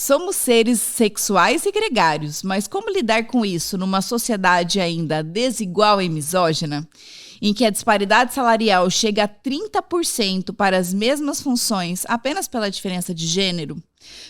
somos seres sexuais e gregários, mas como lidar com isso numa sociedade ainda desigual e misógina, em que a disparidade salarial chega a 30% para as mesmas funções apenas pela diferença de gênero?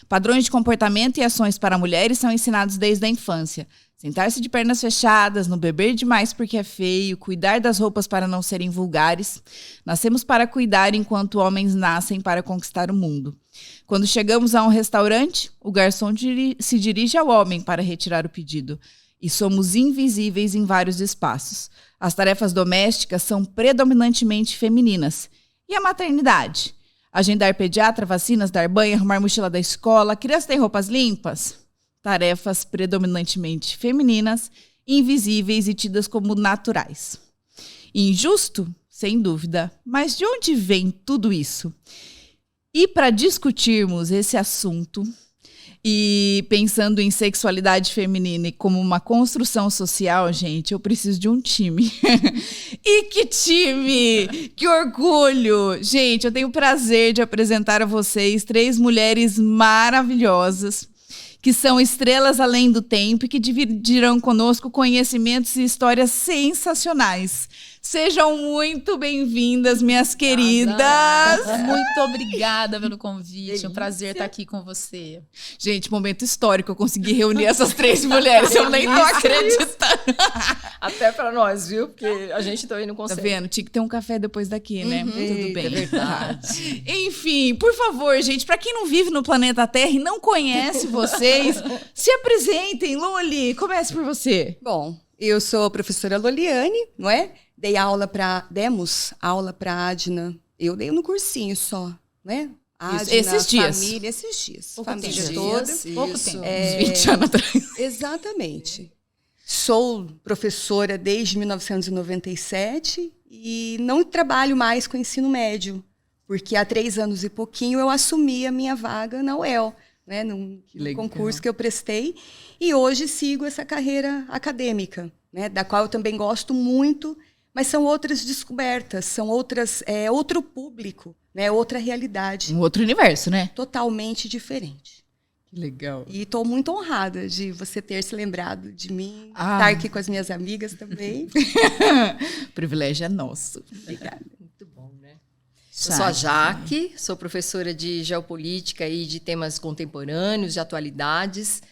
Padrões de comportamento e ações para mulheres são ensinados desde a infância. Sentar-se de pernas fechadas, não beber demais porque é feio, cuidar das roupas para não serem vulgares. Nascemos para cuidar enquanto homens nascem para conquistar o mundo. Quando chegamos a um restaurante, o garçom se dirige ao homem para retirar o pedido. E somos invisíveis em vários espaços. As tarefas domésticas são predominantemente femininas. E a maternidade? Agendar pediatra, vacinas, dar banho, arrumar mochila da escola, a criança tem roupas limpas? Tarefas predominantemente femininas, invisíveis e tidas como naturais. Injusto? Sem dúvida. Mas de onde vem tudo isso? E para discutirmos esse assunto, e pensando em sexualidade feminina e como uma construção social, gente, eu preciso de um time. E que time! Que orgulho! Gente, eu tenho o prazer de apresentar a vocês 3 mulheres maravilhosas, que são estrelas além do tempo e que dividirão conosco conhecimentos e histórias sensacionais. Sejam muito bem-vindas, minhas queridas. Muito obrigada pelo convite. É um prazer estar aqui com você. Gente, momento histórico. Eu consegui reunir essas 3 mulheres. Eu nem tô acreditando. Até pra nós, viu? Porque a gente também não consegue. Tá vendo? Tinha que ter um café depois daqui, né? Tudo bem. É verdade. Enfim, por favor, gente, pra quem não vive no planeta Terra e não conhece vocês, se apresentem. Loli, comece por você. Bom, eu sou a professora Loliane, não é? Demos aula para Adna. Eu dei no cursinho só, né? Adna, esses dias. Família, esses dias. Pouco Família tempo. toda. Pouco tempo. Uns 20 anos atrás. Exatamente. Sou professora desde 1997 e não trabalho mais com ensino médio, porque há 3 anos e pouquinho eu assumi a minha vaga na UEL, né? Num concurso que eu prestei, e hoje sigo essa carreira acadêmica, né? Da qual eu também gosto muito. Mas são outras descobertas, são outro público, né? Outra realidade. Um outro universo, né? Totalmente diferente. Que legal. E estou muito honrada de você ter se lembrado de mim, estar aqui com as minhas amigas também. O privilégio é nosso. Obrigada. Muito bom, né? Eu sou a Jaque, sou professora de geopolítica e de temas contemporâneos, de atualidades.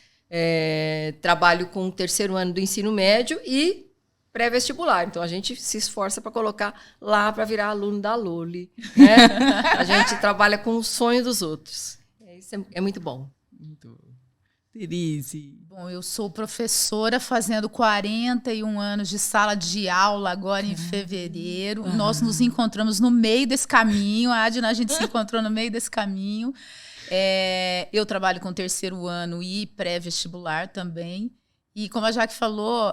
Trabalho com o 3º ano do ensino médio e pré-vestibular. Então, a gente se esforça para colocar lá para virar aluno da Loli. Né? A gente trabalha com o sonho dos outros. Isso é muito bom. Muito. Denise. Bom, eu sou professora fazendo 41 anos de sala de aula agora em fevereiro. Nós nos encontramos no meio desse caminho. A Adna, a gente se encontrou no meio desse caminho. Eu trabalho com 3º ano e pré-vestibular também. E como a Jaque falou,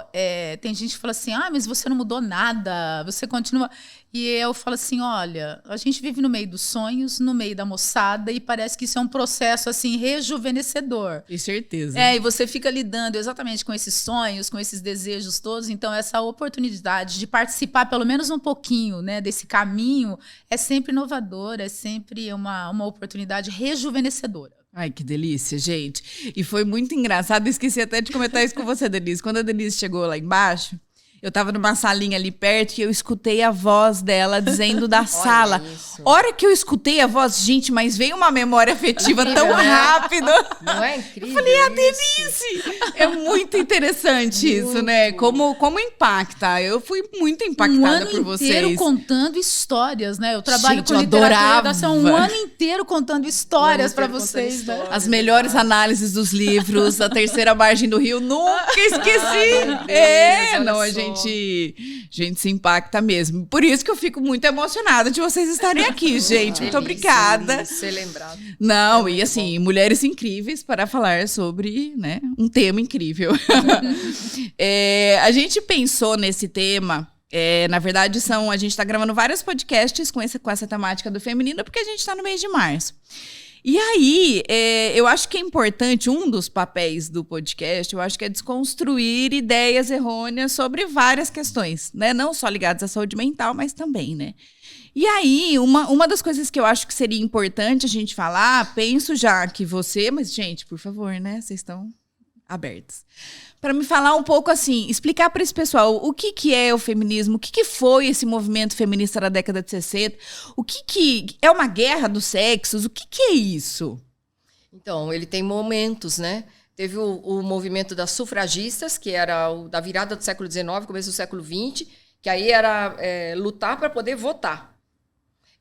tem gente que fala assim, mas você não mudou nada, você continua... E eu falo assim, olha, a gente vive no meio dos sonhos, no meio da moçada, e parece que isso é um processo, assim, rejuvenescedor. Com certeza. E você fica lidando exatamente com esses sonhos, com esses desejos todos. Então, essa oportunidade de participar pelo menos um pouquinho, né, desse caminho é sempre inovadora, é sempre uma oportunidade rejuvenescedora. Ai, que delícia, gente. E foi muito engraçado, esqueci até de comentar isso com você, Denise. Quando a Denise chegou lá embaixo, eu tava numa salinha ali perto e eu escutei a voz dela dizendo da sala. Hora que eu escutei a voz, gente, mas veio uma memória afetiva tão rápido. Não é incrível? Eu falei, a Denise! É muito interessante isso, né? Como impacta. Eu fui muito impactada por vocês. Um ano inteiro contando histórias, né? Eu trabalho gente, com literatura, adorava. um ano inteiro contando histórias para vocês. Histórias, as melhores análises dos livros, a Terceira Margem do Rio, nunca esqueci. Não, a gente se impacta mesmo. Por isso que eu fico muito emocionada de vocês estarem aqui, gente. Muito obrigada. Ser lembrado. Não, e assim, mulheres incríveis para falar sobre, né, um tema incrível. A gente pensou nesse tema. Na verdade, a gente está gravando vários podcasts com essa temática do feminino, porque a gente está no mês de março. E aí, eu acho que é importante, um dos papéis do podcast, eu acho que é desconstruir ideias errôneas sobre várias questões, né? Não só ligadas à saúde mental, mas também, né? E aí, uma das coisas que eu acho que seria importante a gente falar, penso já que você, mas, gente, por favor, né? Vocês estão abertos. Para me falar um pouco assim, explicar para esse pessoal o que é o feminismo, o que foi esse movimento feminista da década de 60, o que é uma guerra dos sexos, o que é isso? Então, ele tem momentos, né? Teve o movimento das sufragistas, que era o da virada do século XIX, começo do século XX, que aí era lutar para poder votar.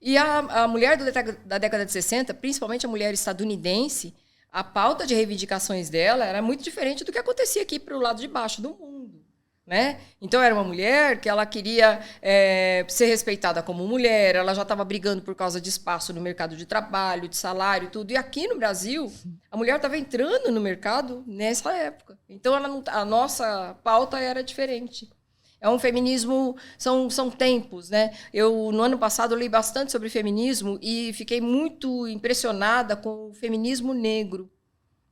E a mulher da década de 60, principalmente a mulher estadunidense, a pauta de reivindicações dela era muito diferente do que acontecia aqui para o lado de baixo do mundo, né? Então, era uma mulher que ela queria ser respeitada como mulher, ela já estava brigando por causa de espaço no mercado de trabalho, de salário, tudo. E aqui no Brasil, a mulher estava entrando no mercado nessa época. Então, a nossa pauta era diferente. É um feminismo, são tempos, né? No ano passado, eu li bastante sobre feminismo e fiquei muito impressionada com o feminismo negro,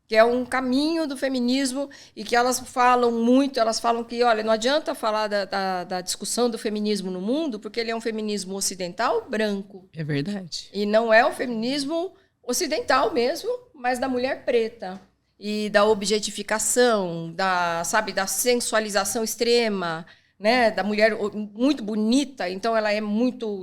que é um caminho do feminismo e que elas falam que, olha, não adianta falar da discussão do feminismo no mundo, porque ele é um feminismo ocidental branco. É verdade. E não é o feminismo ocidental mesmo, mas da mulher preta. E da objetificação, da sensualização extrema, né, da mulher muito bonita, então ela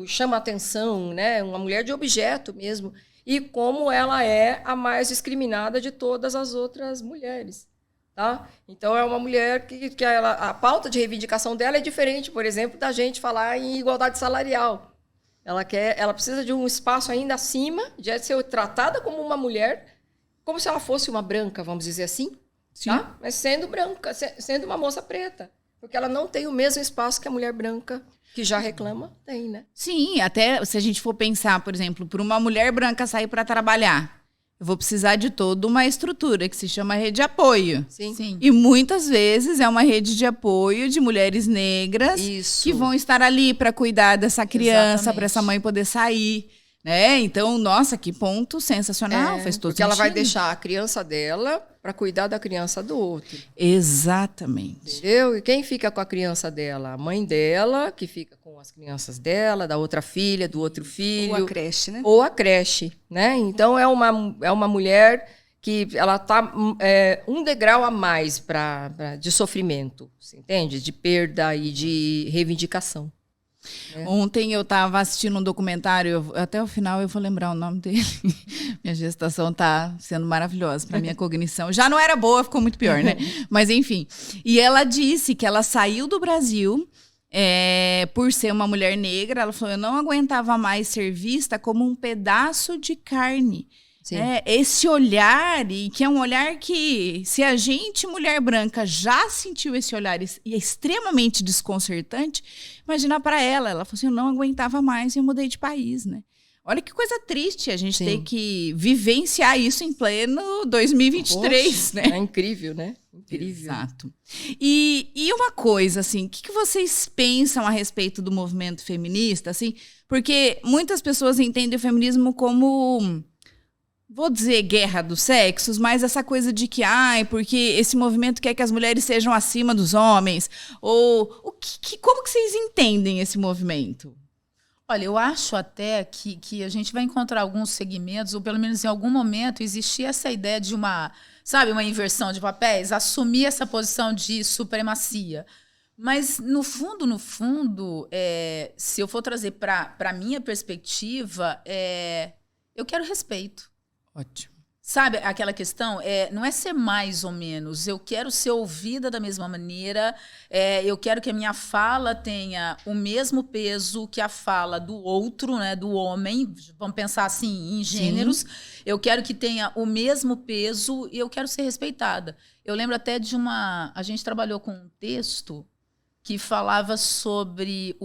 chama atenção, né, uma mulher de objeto mesmo, e como ela é a mais discriminada de todas as outras mulheres, tá? Então é uma mulher que a pauta de reivindicação dela é diferente, por exemplo, da gente falar em igualdade salarial. Ela precisa de um espaço ainda acima, de ser tratada como uma mulher, como se ela fosse uma branca, vamos dizer assim, tá? Mas sendo branca, sendo uma moça preta. Porque ela não tem o mesmo espaço que a mulher branca, que já reclama, tem, né? Sim, até se a gente for pensar, por exemplo, por uma mulher branca sair para trabalhar, eu vou precisar de toda uma estrutura que se chama rede de apoio. Sim. E muitas vezes é uma rede de apoio de mulheres negras que vão estar ali para cuidar dessa criança, para essa mãe poder sair. Né? Então, nossa, que ponto sensacional, faz todo porque sentido. Ela vai deixar a criança dela para cuidar da criança do outro. Exatamente. Entendeu? E quem fica com a criança dela? A mãe dela, que fica com as crianças dela, da outra filha, do outro filho. Ou a creche, né? Ou a creche, né? Então, é uma mulher que ela está um degrau a mais de sofrimento, você entende? De perda e de reivindicação. Ontem eu estava assistindo um documentário, até o final eu vou lembrar o nome dele. Minha gestação está sendo maravilhosa para minha cognição. Já não era boa, ficou muito pior, né? Mas enfim. E ela disse que ela saiu do Brasil por ser uma mulher negra. Ela falou, eu não aguentava mais ser vista como um pedaço de carne. Esse olhar, e que é um olhar que, se a gente, mulher branca, já sentiu esse olhar e é extremamente desconcertante, imagina para ela. Ela falou assim, eu não aguentava mais e eu mudei de país, né? Olha que coisa triste a gente ter que vivenciar isso em pleno 2023, Poxa, né? É incrível, né? Incrível. Exato. E uma coisa, assim, o que vocês pensam a respeito do movimento feminista, assim? Porque muitas pessoas entendem o feminismo como... Vou dizer guerra dos sexos, mas essa coisa de que, porque esse movimento quer que as mulheres sejam acima dos homens. Ou como que vocês entendem esse movimento? Olha, eu acho até que a gente vai encontrar alguns segmentos, ou pelo menos em algum momento, existir essa ideia de uma inversão de papéis, assumir essa posição de supremacia. Mas, no fundo, se eu for trazer para a minha perspectiva, eu quero respeito. Ótimo. Sabe aquela questão? Não é ser mais ou menos. Eu quero ser ouvida da mesma maneira. Eu quero que a minha fala tenha o mesmo peso que a fala do outro, né, do homem. Vamos pensar assim, em gêneros. Sim. Eu quero que tenha o mesmo peso e eu quero ser respeitada. Eu lembro até de a gente trabalhou com um texto que falava sobre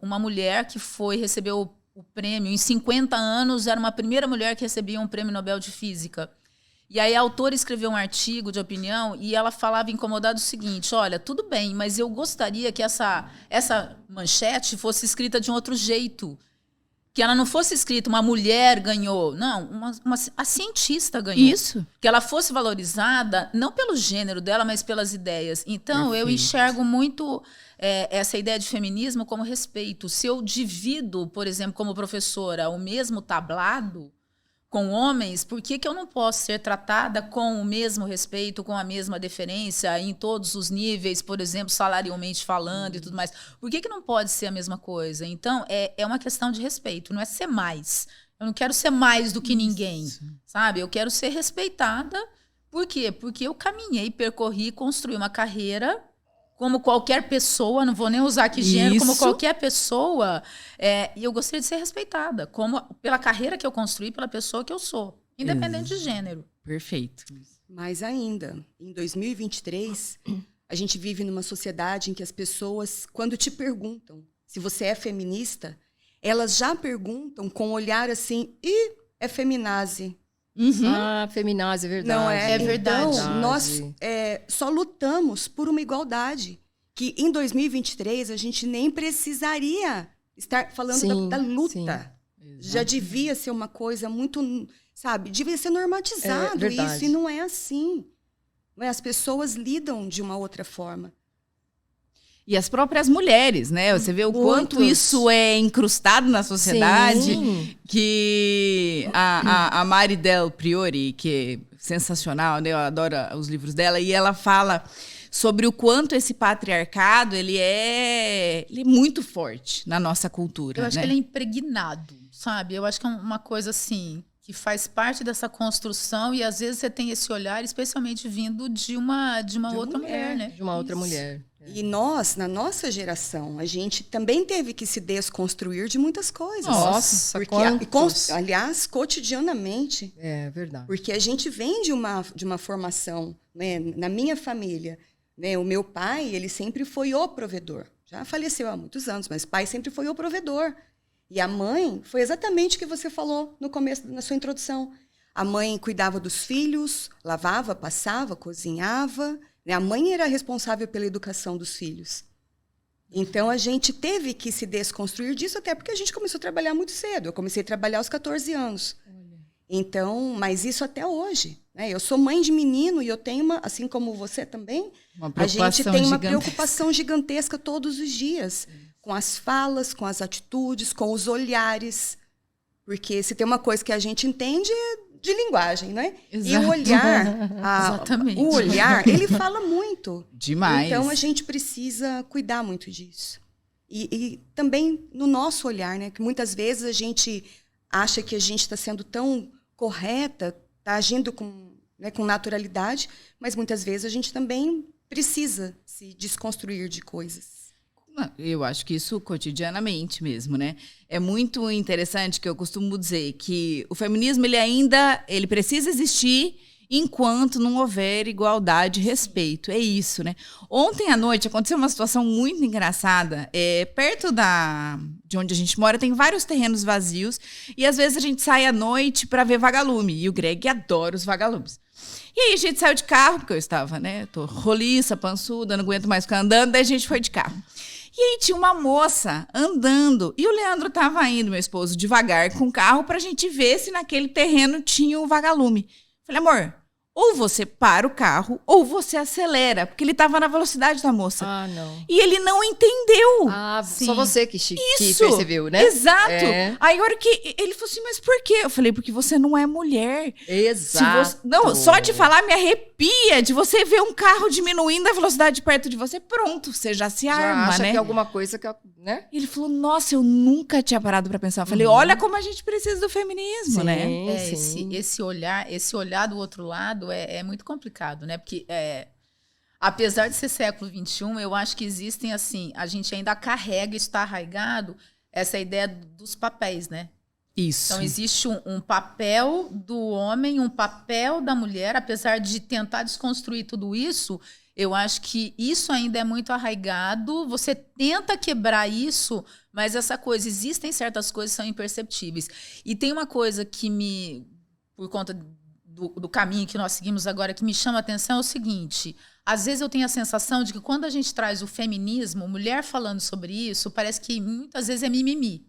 uma mulher que recebeu o prêmio. Em 50 anos, era uma primeira mulher que recebia um prêmio Nobel de Física. E aí a autora escreveu um artigo de opinião e ela falava incomodada o seguinte, olha, tudo bem, mas eu gostaria que essa manchete fosse escrita de um outro jeito. que ela não fosse escrita uma mulher ganhou, não, a cientista ganhou. Isso. Que ela fosse valorizada, não pelo gênero dela, mas pelas ideias. Então, eu Perfeito. enxergo muito essa ideia de feminismo como respeito. Se eu divido, por exemplo, como professora, o mesmo tablado com homens, por que eu não posso ser tratada com o mesmo respeito, com a mesma deferência em todos os níveis, por exemplo, salarialmente falando e tudo mais? Por que não pode ser a mesma coisa? Então, é uma questão de respeito, não é ser mais. Eu não quero ser mais do que ninguém, sabe? Eu quero ser respeitada. Por quê? Porque eu caminhei, percorri, construí uma carreira como qualquer pessoa, não vou nem usar aqui gênero, como qualquer pessoa, e eu gostaria de ser respeitada, pela carreira que eu construí, pela pessoa que eu sou, independente de gênero. Perfeito. Mais ainda, em 2023, a gente vive numa sociedade em que as pessoas, quando te perguntam se você é feminista, elas já perguntam com um olhar assim, é feminazi. Ah, feminazi, é verdade. Não é? É verdade. Então, nós só lutamos por uma igualdade. Que em 2023 a gente nem precisaria estar falando da luta. Já devia ser uma coisa muito, sabe? Devia ser normatizado isso, e não é assim. As pessoas lidam de uma outra forma. E as próprias mulheres, né? Você vê o quanto isso é incrustado na sociedade. Sim. Que a Mari Del Priori, que é sensacional, né? Eu adoro os livros dela, e ela fala sobre o quanto esse patriarcado ele é muito forte na nossa cultura. Eu acho né? que ele é impregnado, sabe? Eu acho que é uma coisa assim que faz parte dessa construção, e às vezes você tem esse olhar, especialmente vindo de uma outra mulher, né? De uma outra mulher. E nós, na nossa geração, a gente também teve que se desconstruir de muitas coisas. Nossa, aliás, cotidianamente. É verdade. Porque a gente vem de uma formação, né? Na minha família, né? O meu pai, ele sempre foi o provedor. Já faleceu há muitos anos, mas o pai sempre foi o provedor. E a mãe foi exatamente o que você falou no começo, na sua introdução. A mãe cuidava dos filhos, lavava, passava, cozinhava. A mãe era responsável pela educação dos filhos. Então, a gente teve que se desconstruir disso, até porque a gente começou a trabalhar muito cedo. Eu comecei a trabalhar aos 14 anos. Então, mas isso até hoje. Né? Eu sou mãe de menino e eu tenho assim como você também, a gente tem uma preocupação gigantesca todos os dias. Com as falas, com as atitudes, com os olhares. Porque se tem uma coisa que a gente entende é de linguagem, né? Exato. E o olhar, Exatamente. o olhar, ele fala muito. Demais. Então, a gente precisa cuidar muito disso. E também no nosso olhar, né? Que muitas vezes a gente acha que a gente está sendo tão correta, está agindo com naturalidade, mas muitas vezes a gente também precisa se desconstruir de coisas. Eu acho que isso cotidianamente mesmo, né? É muito interessante que eu costumo dizer que o feminismo ele precisa existir enquanto não houver igualdade e respeito. É isso, né? Ontem à noite aconteceu uma situação muito engraçada. Perto de onde a gente mora tem vários terrenos vazios e às vezes a gente sai à noite para ver vagalume. E o Greg adora os vagalumes. E aí a gente saiu de carro, porque eu estava, né? Tô roliça, pançuda, não aguento mais ficar andando, daí a gente foi de carro. E aí tinha uma moça andando, e o Leandro estava indo, meu esposo, devagar com o carro pra gente ver se naquele terreno tinha um vagalume. Falei, amor, ou você para o carro, ou você acelera, porque ele estava na velocidade da moça. Ah, não. E ele não entendeu. Ah, Sim. só você que percebeu, né? Exato. Aí a hora que ele falou assim, mas por quê? Eu falei, porque você não é mulher. Exato. Não, só de falar me arrepia, de você ver um carro diminuindo a velocidade perto de você, pronto, você já se arma, acha né? que é alguma coisa que, né? Ele falou, nossa, eu nunca tinha parado pra pensar. Eu falei, olha como a gente precisa do feminismo, né? Esse olhar do outro lado é muito complicado, né? Porque apesar de ser século XXI, eu acho que existem, assim, a gente ainda carrega, está arraigado, essa ideia dos papéis, né? Isso. Então, existe um papel do homem, um papel da mulher, apesar de tentar desconstruir tudo isso, eu acho que isso ainda é muito arraigado, você tenta quebrar isso, mas essa coisa, existem certas coisas que são imperceptíveis. E tem uma coisa que por conta do caminho que nós seguimos agora, que me chama a atenção, é o seguinte, às vezes eu tenho a sensação de que quando a gente traz o feminismo, mulher falando sobre isso, parece que muitas vezes é mimimi.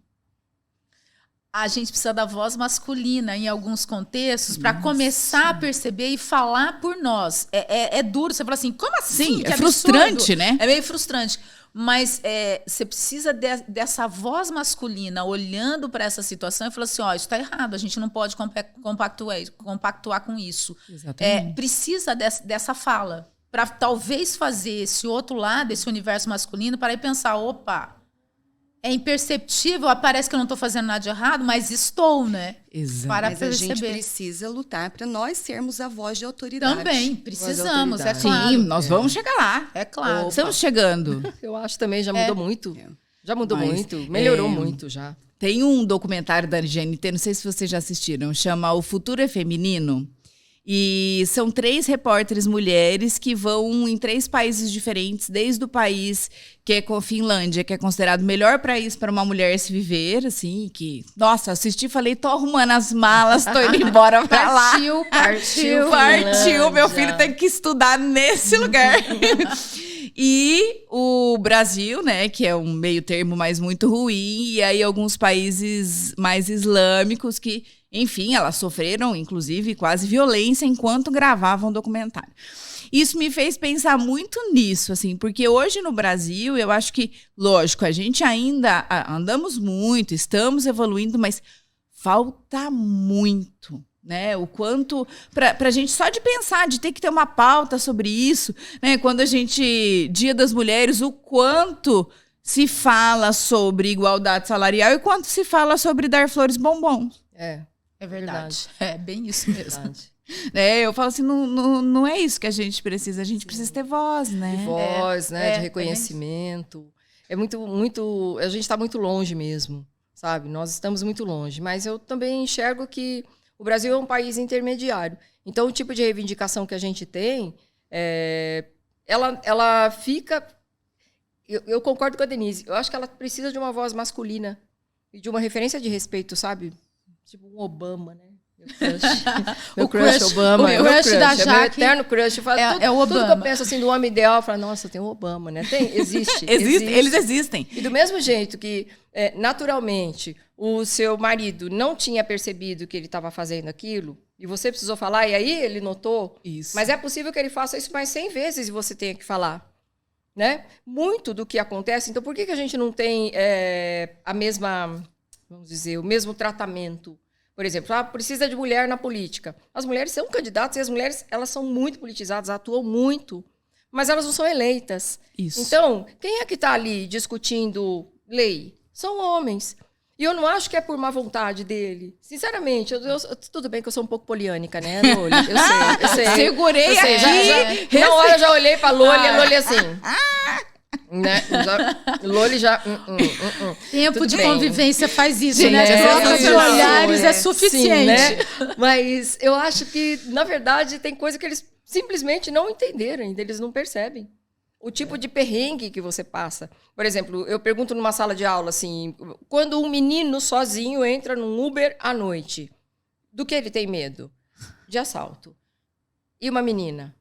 a gente precisa da voz masculina em alguns contextos para começar a perceber e falar por nós. É duro, você fala assim, como assim? Sim, Que é frustrante, absurdo. né? É meio frustrante. Mas você precisa dessa voz masculina olhando para essa situação e falando assim, ó, isso está errado, a gente não pode compactuar com isso. Exatamente. Precisa dessa fala para talvez fazer esse outro lado, esse universo masculino, para ir pensar, opa, é imperceptível, parece que eu não estou fazendo nada de errado, mas estou, né? Exato. Para Mas a gente perceber. precisa lutar para nós sermos a voz de autoridade. Também, precisamos, é autoridade. claro. Sim, nós vamos chegar lá. É claro. Estamos chegando. Eu acho também já mudou muito. Já mudou muito, melhorou muito já. Tem um documentário da GNT, não sei se vocês já assistiram, chama O Futuro é Feminino. E são 3 repórteres mulheres que vão em 3 países diferentes, desde o país que é com a Finlândia, que é considerado o melhor país para uma mulher se viver, assim, que, nossa, assisti e falei, tô arrumando as malas, tô indo embora pra lá. Partiu. Partiu, meu Finlândia. filho tem que estudar nesse lugar. E o Brasil, né, que é um meio termo, mas muito ruim, e aí alguns países mais islâmicos que, enfim, elas sofreram, inclusive, quase violência enquanto gravavam o documentário. Isso me fez pensar muito nisso, assim, porque hoje no Brasil, eu acho que, lógico, a gente ainda andamos muito, estamos evoluindo, mas falta muito, né? O quanto para a gente só de pensar, de ter que ter uma pauta sobre isso, né? Quando a gente Dia das Mulheres, o quanto se fala sobre igualdade salarial e quanto se fala sobre dar flores bombons. É verdade. É bem isso mesmo. Verdade. Eu falo assim, não é isso que a gente precisa. A gente precisa ter voz, né? De voz, né? é De reconhecimento. É muito. A gente está muito longe mesmo, sabe? Nós estamos muito longe. Mas eu também enxergo que o Brasil é um país intermediário. Então, o tipo de reivindicação que a gente tem, ela fica. Eu concordo com a Denise. Eu acho que ela precisa de uma voz masculina e de uma referência de respeito, sabe? Tipo um Obama, né? Meu crush Obama. O crush da Jaque. É meu eterno crush. Eu falo, é o tudo que Obama. eu penso assim do homem ideal, eu falo, nossa, tem o Obama, né? Existe. Eles existem. E do mesmo jeito que, naturalmente, o seu marido não tinha percebido que ele estava fazendo aquilo, e você precisou falar, e aí ele notou. Isso. Mas é possível que ele faça isso mais 100 vezes e você tenha que falar. Né? Muito do que acontece. Então, por que a gente não tem a mesma, vamos dizer, o mesmo tratamento? Por exemplo, precisa de mulher na política. As mulheres são candidatas e as mulheres elas são muito politizadas, atuam muito, mas elas não são eleitas. Isso. Então, quem é que está ali discutindo lei? São homens. E eu não acho que é por má vontade dele. Sinceramente, tudo bem que eu sou um pouco poliânica, né, Loli? Eu sei. Segurei aqui. Na hora eu já olhei pra Loli e a Loli assim. Né? Loli já. Tempo Tudo de bem. convivência faz isso, Sim, né? é, Troca de sim, olhares é Sim, suficiente. né? Mas eu acho que, na verdade, tem coisa que eles simplesmente não entenderam ainda, eles não percebem. O tipo de perrengue que você passa. Por exemplo, eu pergunto numa sala de aula assim, quando um menino sozinho entra num Uber à noite, do que ele tem medo? De assalto. E uma menina?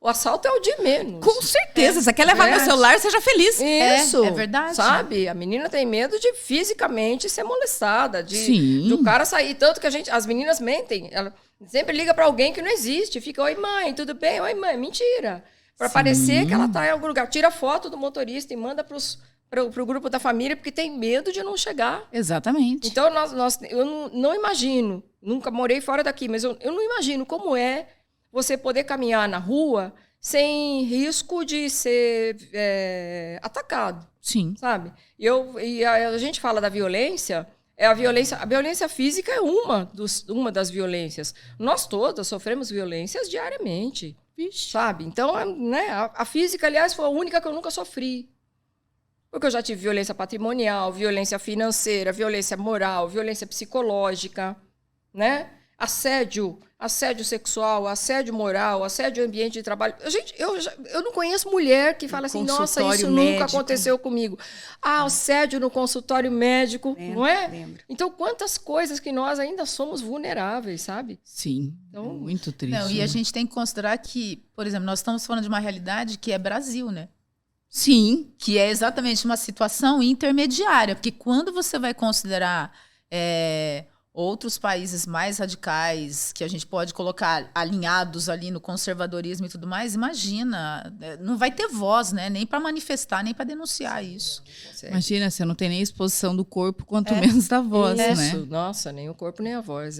O assalto é o de menos. Com certeza. Você quer levar meu celular, seja feliz. Isso. É verdade. Sabe? A menina tem medo de fisicamente ser molestada, Sim. do cara sair. Tanto que as meninas mentem. Ela sempre liga pra alguém que não existe. Fica, oi mãe, tudo bem? Oi mãe, mentira. Pra parecer que ela tá em algum lugar. Tira foto do motorista e manda pro grupo da família, porque tem medo de não chegar. Exatamente. Então, eu não imagino, nunca morei fora daqui, mas eu não imagino como é você poder caminhar na rua sem risco de ser atacado. Sim. Sabe? E a gente fala da violência, a violência física é uma das violências. Nós todas sofremos violências diariamente. Vixe. Sabe? Então, né, a física, aliás, foi a única que eu nunca sofri. Porque eu já tive violência patrimonial, violência financeira, violência moral, violência psicológica, né? Assédio sexual, assédio moral, assédio ambiente de trabalho. Gente, eu não conheço mulher que fala assim, nossa, isso nunca aconteceu comigo. Assédio no consultório médico, não é? Lembro. Então, quantas coisas que nós ainda somos vulneráveis, sabe? Sim. Então, muito triste. Não, e a gente tem que considerar que, por exemplo, nós estamos falando de uma realidade que é Brasil, né? Sim. Que é exatamente uma situação intermediária, porque quando você vai considerar outros países mais radicais, que a gente pode colocar alinhados ali no conservadorismo e tudo mais, imagina, não vai ter voz, né? Nem para manifestar, nem para denunciar isso. Imagina, você não tem nem exposição do corpo, quanto menos da voz, né? Isso, nossa, nem o corpo nem a voz,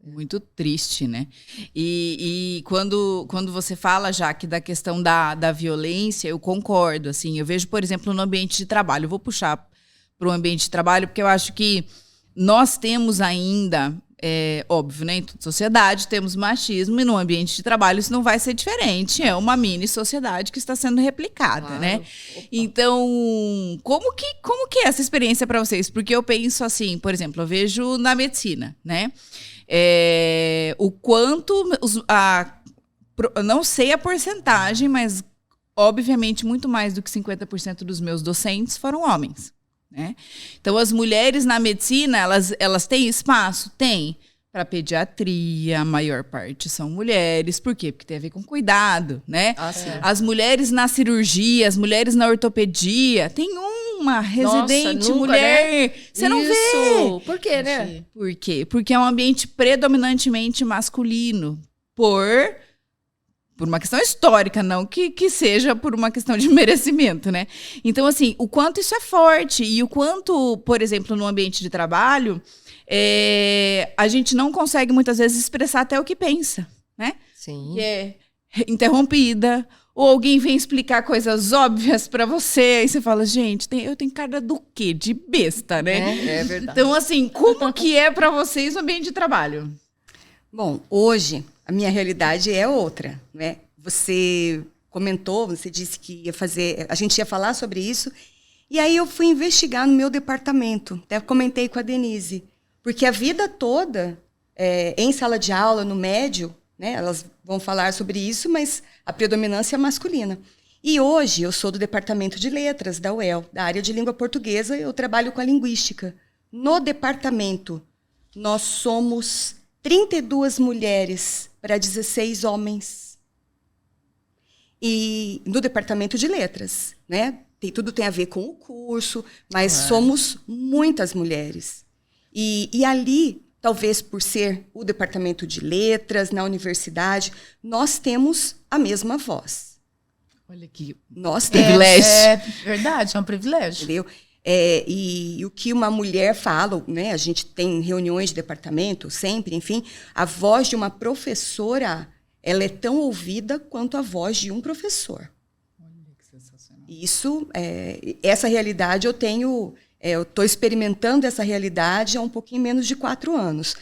Muito triste, né? E quando você fala, Jaque, da questão da violência, eu concordo, assim. Eu vejo, por exemplo, no ambiente de trabalho. Eu vou puxar para o ambiente de trabalho, porque eu acho que nós temos ainda, óbvio, né? Em toda sociedade temos machismo, e no ambiente de trabalho isso não vai ser diferente. É uma mini sociedade que está sendo replicada, claro, né? Opa. Então, como que é essa experiência para vocês? Porque eu penso assim, por exemplo, eu vejo na medicina, né? O quanto não sei a porcentagem, mas obviamente muito mais do que 50% dos meus docentes foram homens, né? Então as mulheres na medicina, elas têm espaço? Tem. Para pediatria, a maior parte são mulheres. Por quê? Porque tem a ver com cuidado, né? As mulheres na cirurgia, as mulheres na ortopedia, tem uma residente mulher. Né? Você não vê. Por quê, né? Por quê? Porque é um ambiente predominantemente masculino. Por uma questão histórica, não que seja por uma questão de merecimento, né? Então, assim, o quanto isso é forte e o quanto, por exemplo, no ambiente de trabalho, a gente não consegue muitas vezes expressar até o que pensa, né? Sim. Que é interrompida, ou alguém vem explicar coisas óbvias pra você, aí você fala, gente, eu tenho cara do quê? De besta, né? É verdade. Então, assim, como que é pra vocês o ambiente de trabalho? Bom, hoje a minha realidade é outra, né? Você comentou, você disse que a gente ia falar sobre isso, e aí eu fui investigar no meu departamento, até comentei com a Denise, porque a vida toda, em sala de aula, no médio, né, elas vão falar sobre isso, mas a predominância é masculina. E hoje eu sou do departamento de letras da UEL, da área de língua portuguesa, eu trabalho com a linguística. No departamento, nós somos 32 mulheres para 16 homens. E no departamento de letras, né? Tudo tem a ver com o curso, mas somos muitas mulheres. E ali, talvez por ser o departamento de letras, na universidade, nós temos a mesma voz. Olha que privilégio. É verdade, é um privilégio. Entendeu? E o que uma mulher fala, né? A gente tem reuniões de departamento sempre, enfim, a voz de uma professora, ela é tão ouvida quanto a voz de um professor. Olha que sensacional. Isso, essa realidade eu estou experimentando essa realidade há um pouquinho menos de 4 anos.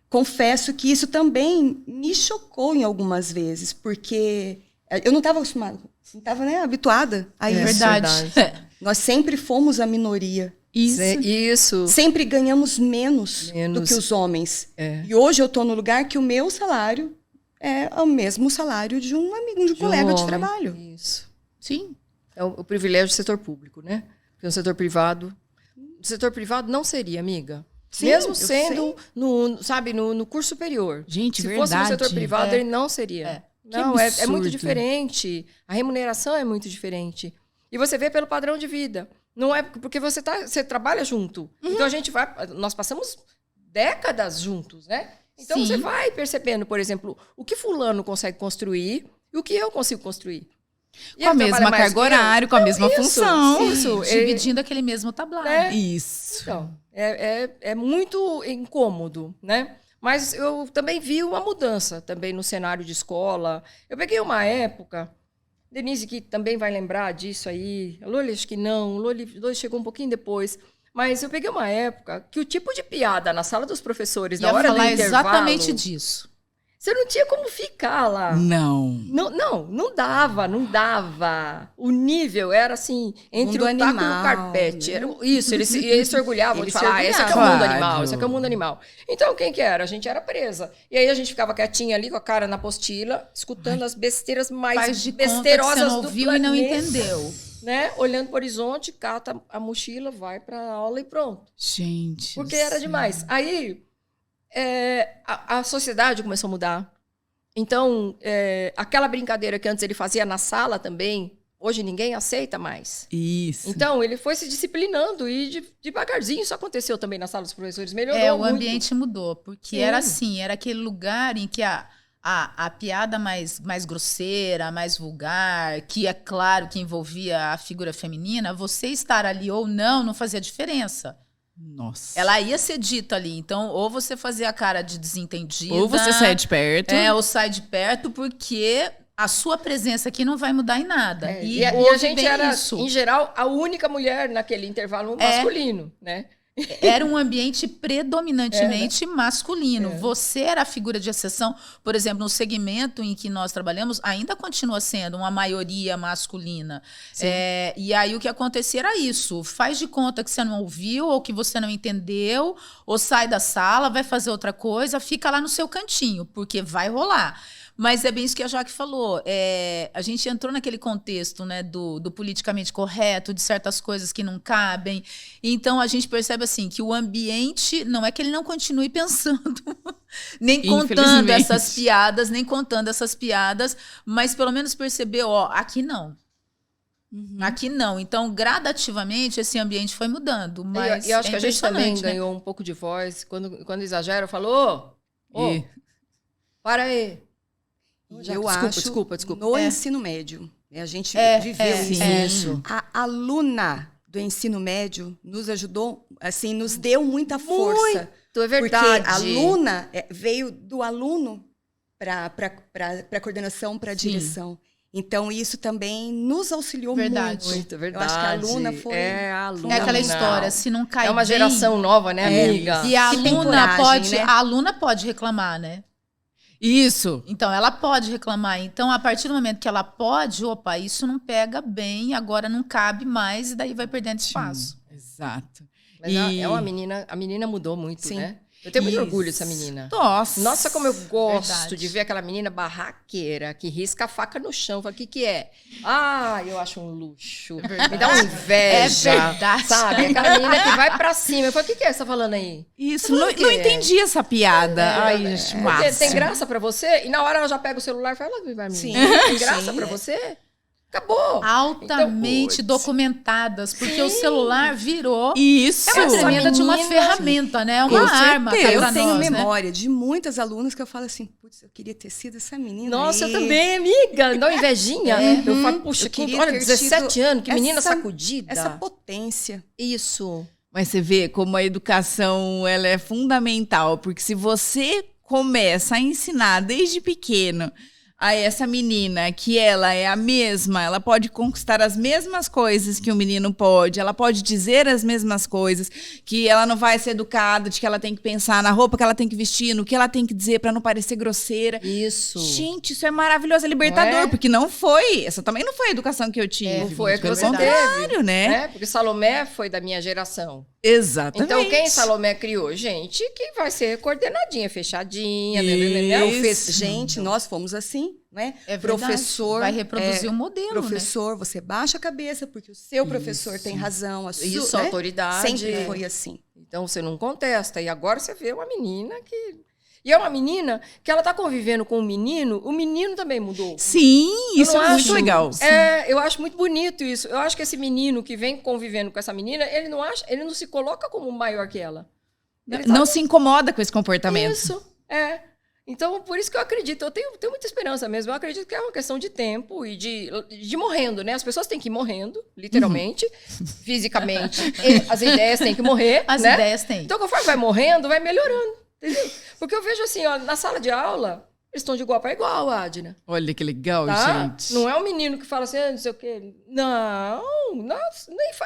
Confesso que isso também me chocou em algumas vezes, porque eu não estava acostumada, não estava, né, habituada a isso. Verdade. Nós sempre fomos a minoria. Isso. Sempre ganhamos menos do que os homens. E hoje eu estou no lugar que o meu salário é o mesmo salário de um amigo, de um colega de trabalho. Isso. Sim. É o privilégio do setor público, né? Porque no setor privado não seria, amiga. Sim, mesmo sendo no curso superior. Gente, se verdade. fosse no setor privado, ele não seria. Não, é muito diferente. A remuneração é muito diferente. E você vê pelo padrão de vida. Não é porque você trabalha junto. Então nós passamos décadas juntos, né? Então você vai percebendo, por exemplo, o que fulano consegue construir e o que eu consigo construir. Com a mesma carga horária, com a mesma função. Isso, dividindo aquele mesmo tablado. Isso. Então, é muito incômodo, né? Mas eu também vi uma mudança também no cenário de escola. Eu peguei uma época, Denise, que também vai lembrar disso aí. A Loli, acho que não. Loli chegou um pouquinho depois. Mas eu peguei uma época que o tipo de piada na sala dos professores, na hora do intervalo... exatamente disso. Você não tinha como ficar lá. Não dava. O nível era assim, entre o taco e o carpete. Era isso, eles se orgulhavam de falar, esse aqui é o mundo animal, esse aqui é o mundo animal. Então, quem que era? A gente era presa. E aí a gente ficava quietinha ali, com a cara na apostila, escutando as besteiras mais besteirosas do planeta. Você não ouviu e não entendeu. Né? Olhando para o horizonte, cata a mochila, vai para a aula e pronto. Gente. Porque era demais. Aí... a sociedade começou a mudar. Então, aquela brincadeira que antes ele fazia na sala também, Hoje ninguém aceita mais. Isso. Então, ele foi se disciplinando e devagarzinho isso aconteceu também na sala dos professores. Melhorou o muito. ambiente mudou, porque era assim, era aquele lugar em que a piada mais grosseira, mais vulgar, que é claro que envolvia a figura feminina, você estar ali ou não fazia diferença. Nossa. Ela ia ser dita ali. Então, ou você fazia a cara de desentendida. Ou você sai de perto. Ou sai de perto, porque a sua presença aqui não vai mudar em nada. E a gente era, em geral, a única mulher naquele intervalo masculino, né? Era um ambiente predominantemente masculino. Você era a figura de exceção. Por exemplo, no segmento em que nós trabalhamos, ainda continua sendo uma maioria masculina. E aí o que acontecia era isso. Faz de conta que você não ouviu, ou que você não entendeu, ou sai da sala, vai fazer outra coisa, fica lá no seu cantinho, porque vai rolar. Mas é bem isso que a Jaque falou. A gente entrou naquele contexto, né, do politicamente correto, de certas coisas que não cabem. Então, a gente percebe assim, que o ambiente não é que ele não continue pensando, nem contando essas piadas, mas pelo menos perceber, aqui não. Aqui não. Então, gradativamente, esse ambiente foi mudando. Mas eu acho que a gente também ganhou um pouco de voz. Quando exagera, eu falo, para aí. Desculpa. No ensino médio, a gente viveu isso. A aluna do ensino médio nos ajudou, assim, nos deu muita força. Muito, é verdade. Porque a aluna veio do aluno para a coordenação, para a direção. Então, isso também nos auxiliou muito. Muito, verdade. Eu acho que a aluna foi... a aluna. É aquela história, se não cai bem... É uma geração nova, né, amiga? E a aluna coragem, né? A aluna pode reclamar, né? Isso. Então, ela pode reclamar. Então, a partir do momento que ela pode, isso não pega bem, agora não cabe mais, e daí vai perdendo espaço. Exato. Mas é uma menina, a menina mudou muito, né? Eu tenho muito orgulho dessa menina. Nossa, como eu gosto de ver aquela menina barraqueira, que risca a faca no chão. Fala, o que é? Eu acho um luxo. Me dá uma inveja. É verdade. Sabe? Aquela menina que vai pra cima. Eu falo, o que é que você tá falando aí? Isso, não entendi essa piada. Ai, gente, massa. Tem graça pra você? E na hora ela já pega o celular e fala, pra mim. Tem graça pra você? Acabou. Altamente documentadas, porque o celular virou isso. uma tremenda de uma ferramenta, né? Uma arma. Eu tenho memória de muitas alunas que eu falo assim, putz, eu queria ter sido essa menina. Nossa, eu também, amiga. Dá uma invejinha. Eu falo, puxa, olha, 17 anos, que menina sacudida. Essa potência. Isso. Mas você vê como a educação ela é fundamental, porque se você começa a ensinar desde pequeno a essa menina que ela é a mesma, ela pode conquistar as mesmas coisas que o menino pode, ela pode dizer as mesmas coisas, que ela não vai ser educada, de que ela tem que pensar na roupa que ela tem que vestir, no que ela tem que dizer para não parecer grosseira. Isso. Gente, isso é maravilhoso, é libertador, porque não foi, essa também não foi a educação que eu tive. Não foi a que pelo você contrário, teve, né? Porque Salomé foi da minha geração. Exatamente. Então, quem Salomé criou? Gente que vai ser coordenadinha, fechadinha, Gente, nós fomos assim, né? Professor vai reproduzir o modelo, professor, você baixa a cabeça, porque o seu professor tem razão. Isso, autoridade. Sempre foi assim. Então, você não contesta. E agora você vê uma menina que... E é uma menina que ela tá convivendo com o menino também mudou. Sim, isso é muito legal. Eu acho muito bonito isso. Eu acho que esse menino que vem convivendo com essa menina, ele não se coloca como maior que ela. Não se incomoda com esse comportamento. Isso, Então, por isso que eu acredito, eu tenho muita esperança mesmo. Eu acredito que é uma questão de tempo e de morrendo, né? As pessoas têm que ir morrendo, literalmente, fisicamente. As ideias têm que morrer, As ideias têm. Então, conforme vai morrendo, vai melhorando. Entendeu? Porque eu vejo assim, na sala de aula, eles estão de igual para igual, Adna. Olha que legal, gente. Não é um menino que fala assim, não sei o quê. Não,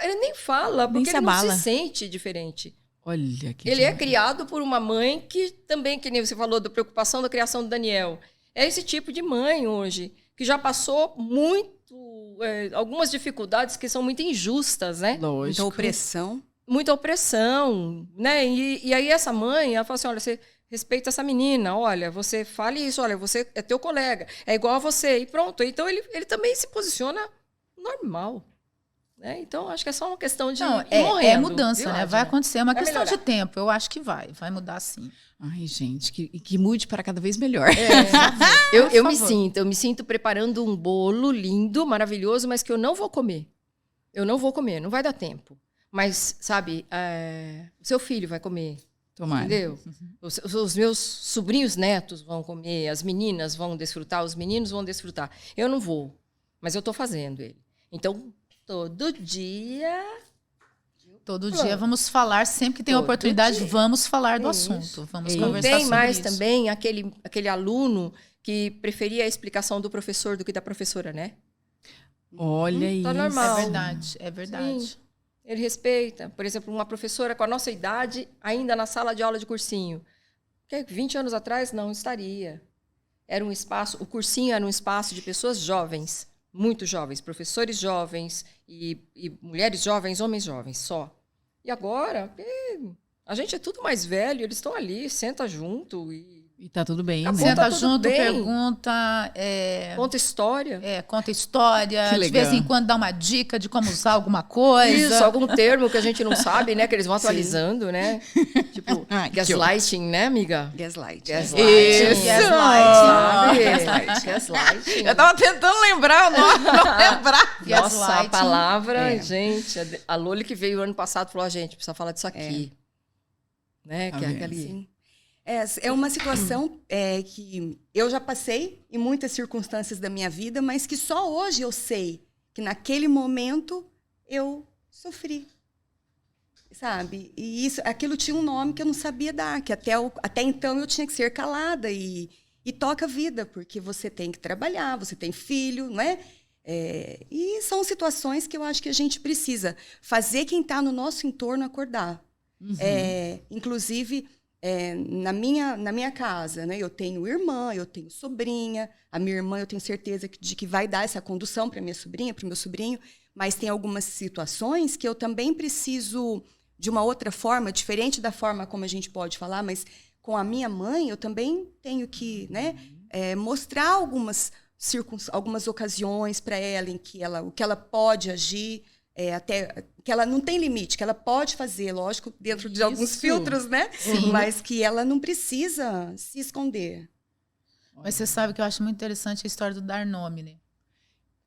ele nem fala, porque ele não se sente diferente. Olha que Ele é criado por uma mãe que também, que nem você falou, da preocupação da criação do Daniel. É esse tipo de mãe hoje, que já passou algumas dificuldades que são muito injustas, né? Lógico. Muita opressão, né? E aí essa mãe, ela fala assim, olha, você respeita essa menina, olha, você fale isso, olha, você é teu colega, é igual a você, e pronto. Então ele também se posiciona normal. Né? Então, acho que é só uma questão de Não, ir morrendo, é mudança, viu, né? Adna? Vai acontecer, é uma questão melhorar. de tempo. Eu acho que vai mudar sim. Ai, gente, que mude para cada vez melhor. Eu favor. me sinto preparando um bolo lindo, maravilhoso, mas que eu não vou comer. Eu não vou comer, não vai dar tempo. Mas, sabe, o seu filho vai comer, Tomara. entendeu? Os meus sobrinhos netos vão comer, as meninas vão desfrutar, os meninos vão desfrutar. Eu não vou, mas eu estou fazendo ele. Então, todo dia... Todo dia vamos falar, sempre que tem Todo oportunidade, dia. vamos falar do Isso. assunto. Vamos Não conversar tem sobre mais isso. também aquele aluno que preferia a explicação do professor do que da professora, né? Olha isso. Tá normal. É verdade. Sim. Ele respeita. Por exemplo, uma professora com a nossa idade, ainda na sala de aula de cursinho. Que 20 anos atrás não estaria. Era um espaço, o cursinho era um espaço de pessoas jovens, muito jovens, professores jovens e mulheres jovens, homens jovens, só. E agora, a gente é tudo mais velho, eles estão ali, senta junto e E tá tudo bem, Acabou, né? Senta tá tudo junto, bem. pergunta, conta história. conta história, Que de legal. vez em quando dá uma dica de como usar alguma coisa. Isso, algum termo que a gente não sabe, né? Que eles vão atualizando, né? Tipo, Ai, que gaslighting, né, amiga? Gaslight. Isso. Gaslighting. Gaslighting. Eu tava tentando lembrar o nome, não lembrar. Nossa, a Gaslighting. palavra, gente, a Loli que veio ano passado falou, gente, precisa falar disso aqui. Né? Que é vendo? aquele... Sim. É uma situação que eu já passei em muitas circunstâncias da minha vida, mas que só hoje eu sei que naquele momento eu sofri, sabe? E aquilo tinha um nome que eu não sabia dar, que até então eu tinha que ser calada e toca a vida, porque você tem que trabalhar, você tem filho, não é? E são situações que eu acho que a gente precisa fazer quem está no nosso entorno acordar. Inclusive... na minha casa, né, eu tenho irmã, eu tenho sobrinha. A minha irmã, eu tenho certeza de que vai dar essa condução para minha sobrinha, para o meu sobrinho, mas tem algumas situações que eu também preciso de uma outra forma, diferente da forma como a gente pode falar, mas com a minha mãe eu também tenho que, né, mostrar algumas ocasiões para ela em que o que ela pode agir, até que ela não tem limite, que ela pode fazer, lógico, dentro de alguns filtros, né? Sim. Mas que ela não precisa se esconder. Mas você sabe que eu acho muito interessante a história do dar nome, né?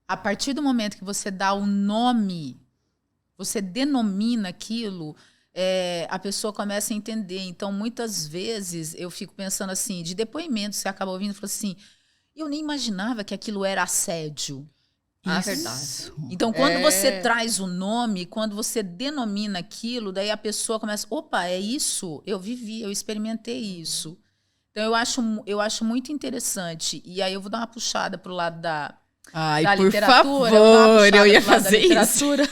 A partir do momento que você dá o nome, você denomina aquilo, a pessoa começa a entender. Então, muitas vezes, eu fico pensando assim, de depoimentos, você acaba ouvindo e fala assim, eu nem imaginava que aquilo era assédio. verdade. Então, quando você traz o nome, quando você denomina aquilo, daí a pessoa começa, opa, é isso? Eu vivi, eu experimentei isso. Então, eu acho muito interessante. E aí eu vou dar uma puxada pro lado da Por literatura. favor, eu ia pro lado da fazer isso. literatura.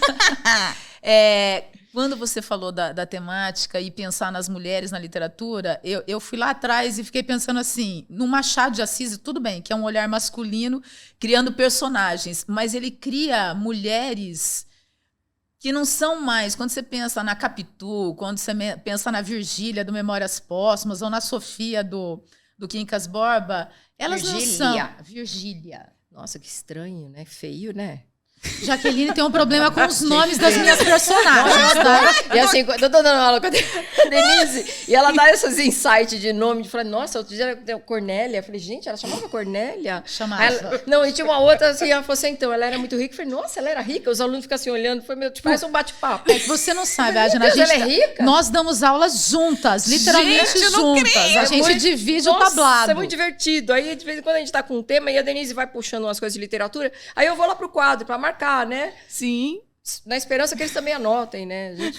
Quando você falou da temática e pensar nas mulheres na literatura, eu fui lá atrás e fiquei pensando assim, no Machado de Assis, tudo bem, que é um olhar masculino criando personagens, mas ele cria mulheres que não são mais, quando você pensa na Capitu, quando você pensa na Virgília do Memórias Póstumas ou na Sofia do Quincas Borba, elas não são... Virgília. Nossa, que estranho, né? Feio, né? Jaqueline tem um problema com os nomes das minhas personagens, tá? E assim, quando eu tô dando aula com a Denise, e ela dá esses insights de nome, de falar, nossa, outro dia deu Cornélia. Eu falei, gente, ela chamava Cornélia? Chamava. Não, e tinha uma outra, assim, ela falou assim, então, ela era muito rica. Eu falei, nossa, ela era rica? Os alunos ficam assim olhando, foi tipo, parece um bate-papo. Você não sabe, Meu Adna, Deus, ela é rica? nós damos aulas juntas, literalmente Gente, eu não juntas. A gente muito- divide o Nossa, tablado. é muito divertido. Aí, de vez em quando, a gente tá com um tema e a Denise vai puxando umas coisas de literatura, aí eu vou lá pro quadro pra marcar, né? Sim. Na esperança que eles também anotem, né, gente?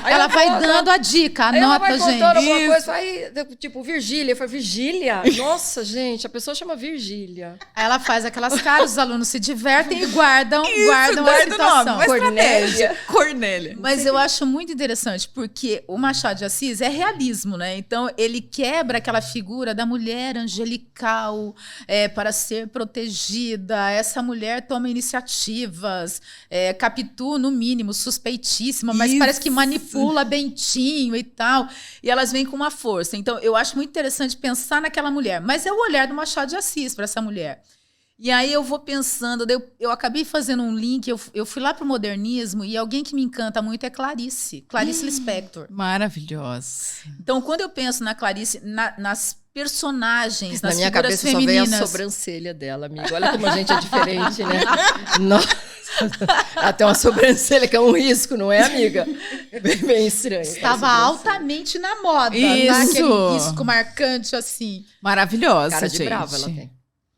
Ela vai dando a dica, Aí ela vai anota, contando gente. alguma coisa, aí, tipo, Virgília. Eu falei, Virgília? Nossa, gente, a pessoa chama Virgília. Aí ela faz aquelas caras, os alunos se divertem e guardam a Guarda o citação. nome, uma estratégia. Cornélia. Mas eu acho muito interessante, porque o Machado de Assis é realismo, né? Então, ele quebra aquela figura da mulher angelical para ser protegida. Essa mulher toma iniciativas. Capitu, no mínimo, suspeitíssima, mas Isso. parece que manipula Bentinho e tal. E elas vêm com uma força. Então, eu acho muito interessante pensar naquela mulher. Mas é o olhar do Machado de Assis para essa mulher. E aí eu vou pensando, eu acabei fazendo um link, eu fui lá pro modernismo e alguém que me encanta muito é Clarice Lispector. Maravilhosa. Então, quando eu penso na Clarice, nas personagens, nas Na minha figuras cabeça femininas... só veio a sobrancelha dela, amiga. Olha como a gente é diferente, né? Nossa. Até uma sobrancelha que é um risco, não é, amiga? Bem estranho. Estava altamente na moda. Isso. Aquele risco marcante, assim. Maravilhosa, Cara de gente. brava ela tem.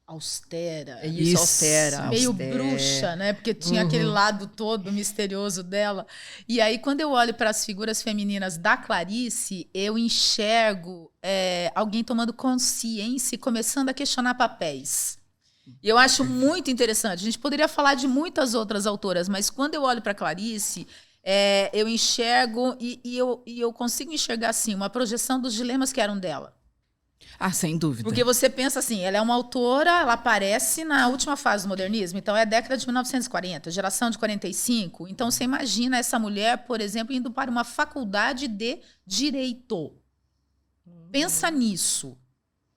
Austera. É isso, austera. Meio austera. bruxa, né? Porque tinha aquele lado todo misterioso dela. E aí, quando eu olho para as figuras femininas da Clarice, eu enxergo alguém tomando consciência e começando a questionar papéis. E eu acho muito interessante. A gente poderia falar de muitas outras autoras, mas quando eu olho para Clarice, eu enxergo e eu consigo enxergar assim uma projeção dos dilemas que eram dela. Ah, sem dúvida. Porque você pensa assim, ela é uma autora, ela aparece na última fase do modernismo, então é a década de 1940, geração de 45. Então você imagina essa mulher, por exemplo, indo para uma faculdade de direito. Pensa nisso.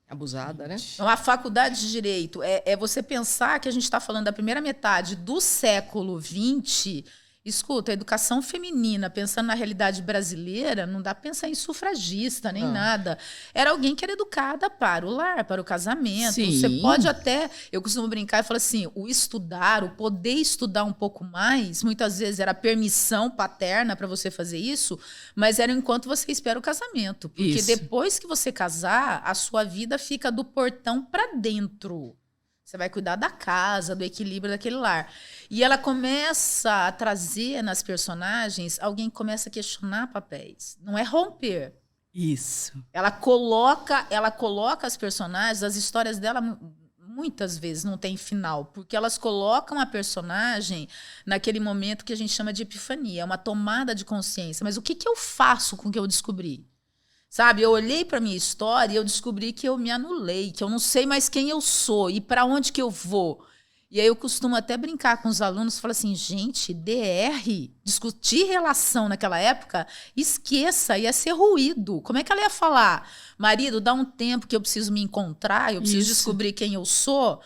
Abusada, né? Uma faculdade de direito. É você pensar que a gente está falando da primeira metade do século XX. Escuta, a educação feminina, pensando na realidade brasileira, não dá para pensar em sufragista, nem nada. Era alguém que era educada para o lar, para o casamento. Sim. Você pode até... Eu costumo brincar e falar assim, o estudar, o poder estudar um pouco mais, muitas vezes era permissão paterna para você fazer isso, mas era enquanto você espera o casamento. Porque Isso. depois que você casar, a sua vida fica do portão para dentro. Você vai cuidar da casa, do equilíbrio daquele lar. E ela começa a trazer nas personagens alguém que começa a questionar papéis. Não é romper. Isso. Ela coloca as personagens, as histórias dela muitas vezes não tem final, porque elas colocam a personagem naquele momento que a gente chama de epifania, uma tomada de consciência. Mas o que eu faço com o que eu descobri? Sabe, eu olhei para minha história e eu descobri que eu me anulei, que eu não sei mais quem eu sou e para onde que eu vou. E aí eu costumo até brincar com os alunos, falar assim, gente, DR, discutir relação naquela época, esqueça, ia ser ruído. Como é que ela ia falar? Marido, dá um tempo que eu preciso me encontrar, eu preciso descobrir quem eu sou.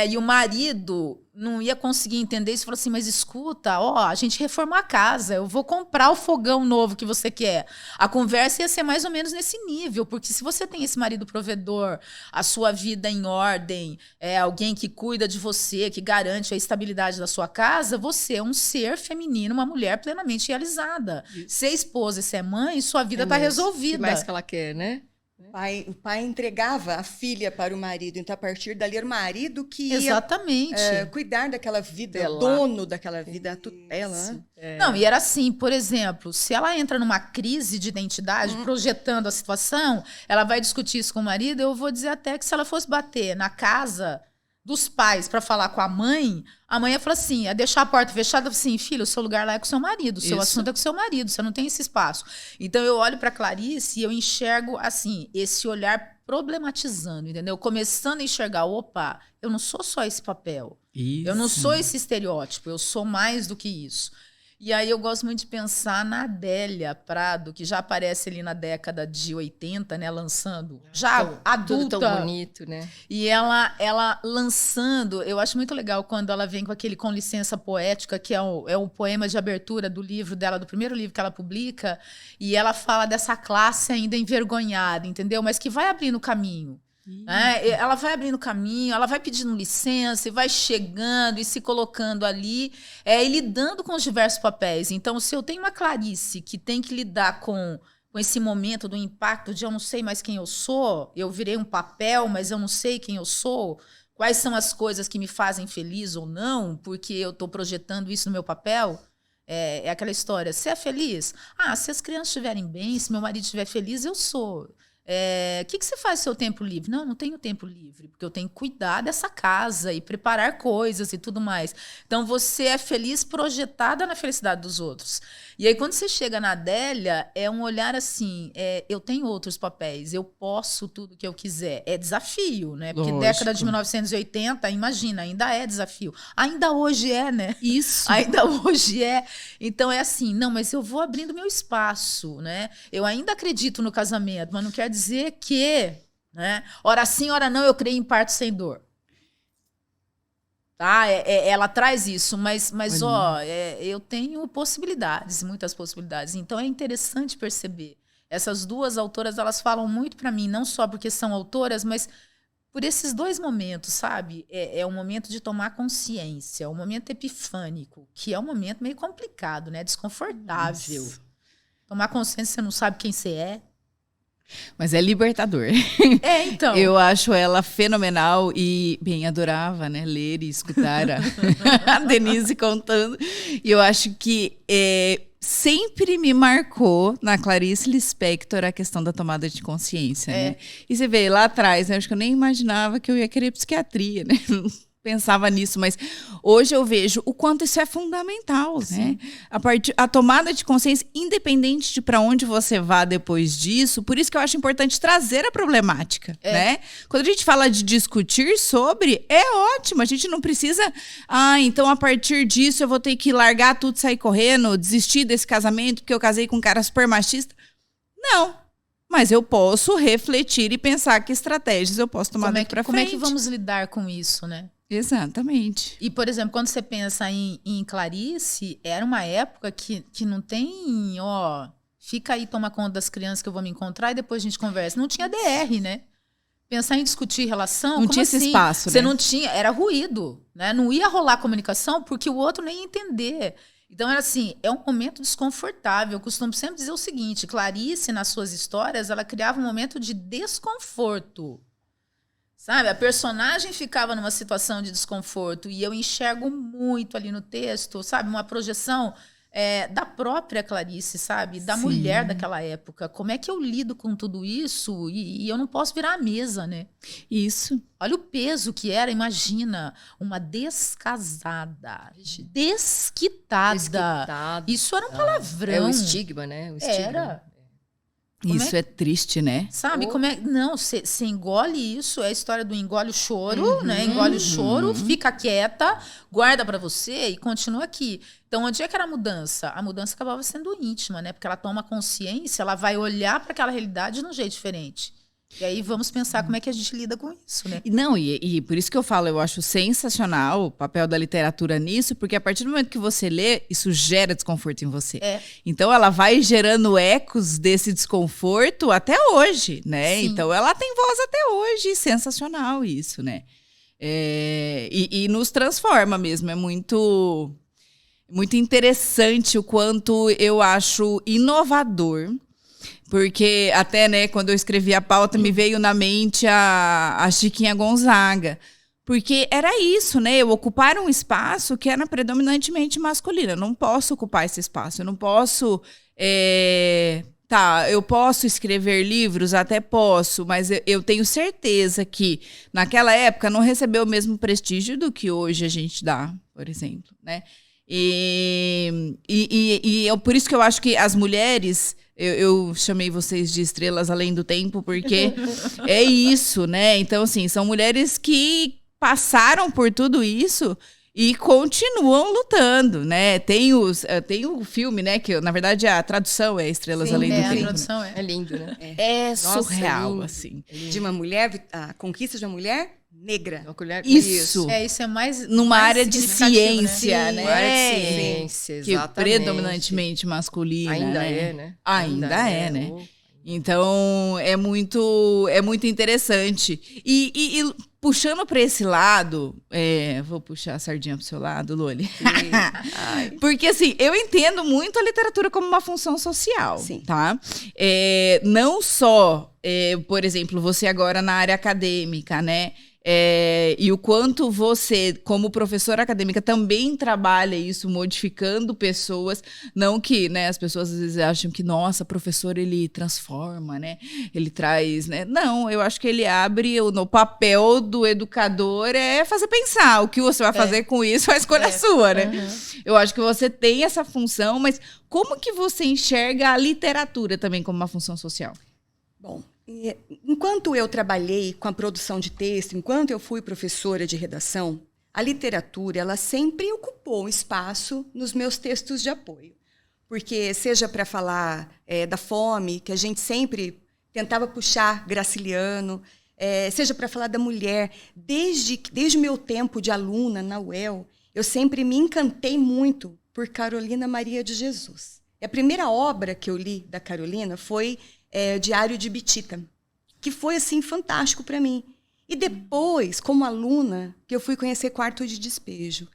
E o marido não ia conseguir entender isso. Falou assim, mas escuta, a gente reformou a casa, eu vou comprar o fogão novo que você quer. A conversa ia ser mais ou menos nesse nível, porque se você tem esse marido provedor, a sua vida em ordem, alguém que cuida de você, que garante a estabilidade da sua casa, você é um ser feminino, uma mulher plenamente realizada. Se é esposa e se é mãe, sua vida está resolvida. O que mais que ela quer, né? O pai entregava a filha para o marido, então a partir dali era o marido que ia Exatamente. Cuidar daquela vida, Tutelar. dono daquela vida, a tutela. Né? Não, e era assim, por exemplo, se ela entra numa crise de identidade, projetando a situação, ela vai discutir isso com o marido, eu vou dizer até que se ela fosse bater na casa dos pais para falar com a mãe ia falar assim, ia deixar a porta fechada, assim, filho, o seu lugar lá é com o seu marido, o seu assunto é com o seu marido, você não tem esse espaço. Então eu olho para Clarice e eu enxergo assim, esse olhar problematizando, entendeu? Começando a enxergar, opa, eu não sou só esse papel. Isso. Eu não sou esse estereótipo, eu sou mais do que isso. E aí eu gosto muito de pensar na Adélia Prado, que já aparece ali na década de 80, né, lançando, já adulta. Tudo tão bonito, né? E ela lançando, eu acho muito legal quando ela vem com aquele Com Licença Poética, que é o poema de abertura do livro dela, do primeiro livro que ela publica, e ela fala dessa classe ainda envergonhada, entendeu? Mas que vai abrindo caminho. Ela vai abrindo caminho, ela vai pedindo licença e vai chegando e se colocando ali e lidando com os diversos papéis. Então, se eu tenho uma Clarice que tem que lidar com esse momento do impacto de eu não sei mais quem eu sou, eu virei um papel, mas eu não sei quem eu sou, quais são as coisas que me fazem feliz ou não, porque eu estou projetando isso no meu papel, é aquela história, você é feliz? Se as crianças estiverem bem, se meu marido estiver feliz, eu sou. O que você faz no seu tempo livre? Não tenho tempo livre, porque eu tenho que cuidar dessa casa e preparar coisas e tudo mais. Então, você é feliz projetada na felicidade dos outros. E aí, quando você chega na Adélia, é um olhar assim, eu tenho outros papéis, eu posso tudo que eu quiser. É desafio, né? Porque Lógico. década de 1980, imagina, ainda é desafio. Ainda hoje é, né? Isso. Ainda hoje é. Então, é assim, não, mas eu vou abrindo meu espaço, né? Eu ainda acredito no casamento, mas não quer dizer que, né? Ora sim, ora não, eu creio em parto sem dor. Tá? Ela traz isso, mas eu tenho possibilidades, muitas possibilidades. Então é interessante perceber. Essas duas autoras, elas falam muito para mim, não só porque são autoras, mas por esses dois momentos, sabe? É um momento de tomar consciência, um momento epifânico, que é um momento meio complicado, né? Desconfortável. Isso. Tomar consciência, você não sabe quem você é. Mas é libertador. Então. Eu acho ela fenomenal e, bem, adorava, né, ler e escutar a Denise contando. E eu acho que sempre me marcou na Clarice Lispector a questão da tomada de consciência, né? E você vê, lá atrás, né, acho que eu nem imaginava que eu ia querer psiquiatria, né? Pensava nisso, mas hoje eu vejo o quanto isso é fundamental, né? A tomada de consciência, independente de para onde você vá depois disso, por isso que eu acho importante trazer a problemática, né? Quando a gente fala de discutir sobre, é ótimo, a gente não precisa, então a partir disso eu vou ter que largar tudo, sair correndo, desistir desse casamento porque eu casei com um cara super machista. Não. Mas eu posso refletir e pensar que estratégias eu posso tomar daqui para frente. Como é que vamos lidar com isso, né? Exatamente. E, por exemplo, quando você pensa em Clarice, era uma época que não tem, fica aí, toma conta das crianças que eu vou me encontrar e depois a gente conversa. Não tinha DR, né? Pensar em discutir relação, não tinha assim? Esse espaço, você né? Não tinha, era ruído, né? Não ia rolar comunicação porque o outro nem ia entender. Então, era assim, é um momento desconfortável. Eu costumo sempre dizer o seguinte, Clarice, nas suas histórias, ela criava um momento de desconforto. Sabe, a personagem ficava numa situação de desconforto e eu enxergo muito ali no texto, sabe, uma projeção da própria Clarice, sabe, da mulher daquela época. Como é que eu lido com tudo isso e eu não posso virar a mesa, né? Isso. Olha o peso que era, imagina, uma descasada, desquitada. Isso era um palavrão. É o estigma, né? O estigma. Era. Isso é triste, né? Sabe, como é... Não, você engole isso, é a história do engole o choro, né? Engole o choro, fica quieta, guarda pra você e continua aqui. Então, onde é que era a mudança? A mudança acabava sendo íntima, né? Porque ela toma consciência, ela vai olhar para aquela realidade de um jeito diferente. E aí vamos pensar como é que a gente lida com isso, né? Não, e por isso que eu falo, eu acho sensacional o papel da literatura nisso, porque a partir do momento que você lê, isso gera desconforto em você. Então ela vai gerando ecos desse desconforto até hoje, né? Sim. Então ela tem voz até hoje, sensacional isso, né? E nos transforma mesmo, é muito interessante o quanto eu acho inovador. Porque até, né, quando eu escrevi a pauta, me veio na mente a Chiquinha Gonzaga. Porque era isso, né? Eu ocupar um espaço que era predominantemente masculino. Eu não posso ocupar esse espaço. Eu não posso... eu posso escrever livros? Até posso. Mas eu tenho certeza que, naquela época, não recebeu o mesmo prestígio do que hoje a gente dá, por exemplo, né? E por isso que eu acho que as mulheres... Eu chamei vocês de estrelas além do tempo, porque é isso, né? Então, assim, são mulheres que passaram por tudo isso e continuam lutando, né? Tem o filme, né? Que, na verdade, a tradução é Estrelas Além do Tempo. A tradução é lindo, né? É surreal, assim. De uma mulher, a conquista de uma mulher negra. Isso. Isso é mais numa mais área de ciência, né? Uma área de ciência, exatamente. Que predominantemente masculina, ainda né? né? Ainda é, né? Então, é muito interessante. E puxando para esse lado, vou puxar a sardinha pro seu lado, Loli. Porque, assim, eu entendo muito a literatura como uma função social, sim, tá? Não só, por exemplo, você agora na área acadêmica, né? E o quanto você, como professora acadêmica, também trabalha isso, modificando pessoas. Não que, né, as pessoas às vezes acham que, nossa, professor, ele transforma, né? Ele traz, né? Não, eu acho que ele abre, no papel do educador é fazer pensar. O que você vai fazer com isso é a escolha sua, né? Eu acho que você tem essa função, mas como que você enxerga a literatura também como uma função social? Bom, enquanto eu trabalhei com a produção de texto, enquanto eu fui professora de redação, a literatura ela sempre ocupou um espaço nos meus textos de apoio. Porque seja para falar da fome, que a gente sempre tentava puxar Graciliano, seja para falar da mulher. Desde o meu tempo de aluna na UEL, eu sempre me encantei muito por Carolina Maria de Jesus. E a primeira obra que eu li da Carolina foi Diário de Bitita, que foi assim fantástico para mim. E depois, como aluna, que eu fui conhecer Quarto de Despejo.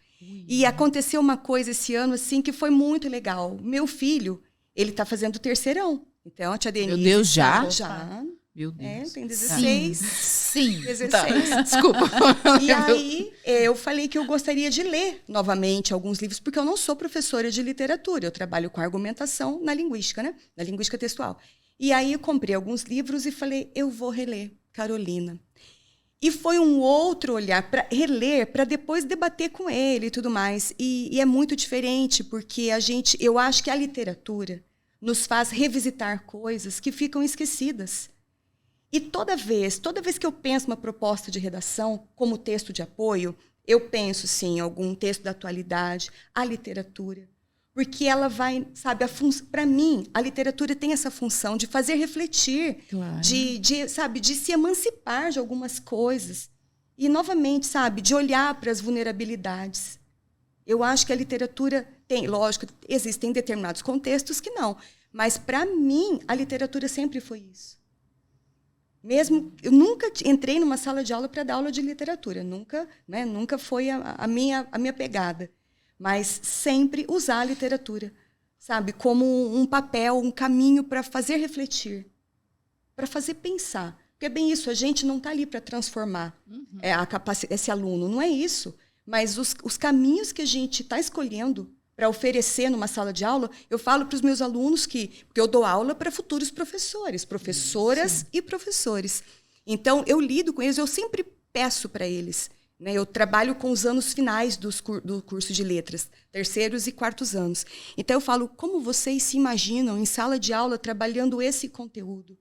E aconteceu uma coisa esse ano assim que foi muito legal. Meu filho, ele está fazendo o terceirão. Então, a tia Denise... Meu Deus, já? Já. Meu Deus. Tem 16. Sim. 16. Tá. Desculpa. E aí, eu falei que eu gostaria de ler novamente alguns livros, porque eu não sou professora de literatura. Eu trabalho com argumentação na linguística, né? Na linguística textual. E aí, eu comprei alguns livros e falei, eu vou reler Carolina. E foi um outro olhar para reler, para depois debater com ele e tudo mais. E é muito diferente, porque eu acho que a literatura nos faz revisitar coisas que ficam esquecidas. E toda vez que eu penso uma proposta de redação como texto de apoio, eu penso, sim, em algum texto da atualidade, a literatura. Porque ela vai, sabe, para mim, a literatura tem essa função de fazer refletir, Claro. de se emancipar de algumas coisas. E, novamente, sabe, de olhar para as vulnerabilidades. Eu acho que a literatura tem, lógico, existem determinados contextos que não, mas, para mim, a literatura sempre foi isso. Mesmo, eu nunca entrei numa sala de aula para dar aula de literatura, nunca foi a minha pegada. Mas sempre usar a literatura, sabe, como um papel, um caminho para fazer refletir, para fazer pensar. Porque é bem isso, a gente não está ali para transformar esse aluno, não é isso. Mas os caminhos que a gente está escolhendo para oferecer numa sala de aula, eu falo para os meus alunos porque eu dou aula para futuros professores, professoras e professores. Então, eu lido com eles, eu sempre peço para eles. Eu trabalho com os anos finais do curso de letras, terceiros e quartos anos. Então, eu falo, como vocês se imaginam em sala de aula trabalhando esse conteúdo?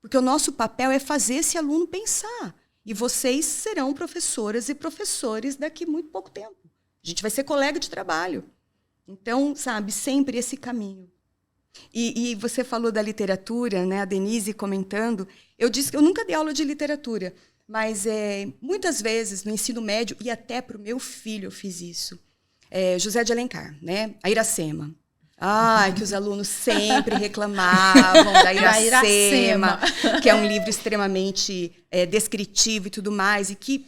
Porque o nosso papel é fazer esse aluno pensar. E vocês serão professoras e professores daqui a muito pouco tempo. A gente vai ser colega de trabalho. Então, sabe, sempre esse caminho. E você falou da literatura, né? A Denise comentando. Eu disse que eu nunca dei aula de literatura. Mas muitas vezes no ensino médio, e até para o meu filho eu fiz isso, José de Alencar, né? A Iracema. Que os alunos sempre reclamavam da Iracema, que é um livro extremamente descritivo e tudo mais, e que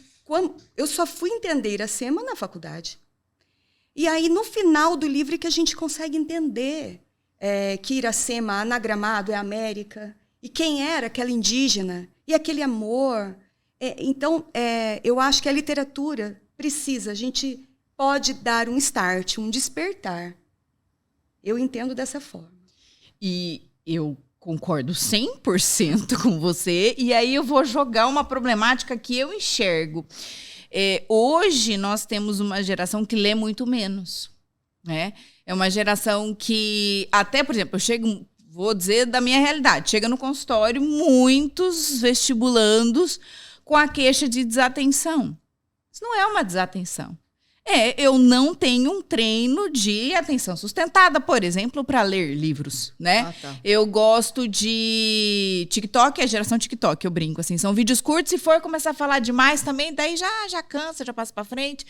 eu só fui entender Iracema na faculdade. E aí, no final do livro, é que a gente consegue entender que Iracema, anagramado, é América, e quem era aquela indígena, e aquele amor... Então, eu acho que a literatura precisa, a gente pode dar um start, um despertar. Eu entendo dessa forma. E eu concordo 100% com você. E aí eu vou jogar uma problemática que eu enxergo. Hoje nós temos uma geração que lê muito menos, né? É uma geração que, até, por exemplo, vou dizer da minha realidade, chega no consultório muitos vestibulandos com a queixa de desatenção. Isso não é uma desatenção. Eu não tenho um treino de atenção sustentada, por exemplo, para ler livros, né? Tá. Eu gosto de TikTok, a geração TikTok, eu brinco, assim, são vídeos curtos, se for começar a falar demais também, daí já cansa, já passa para frente.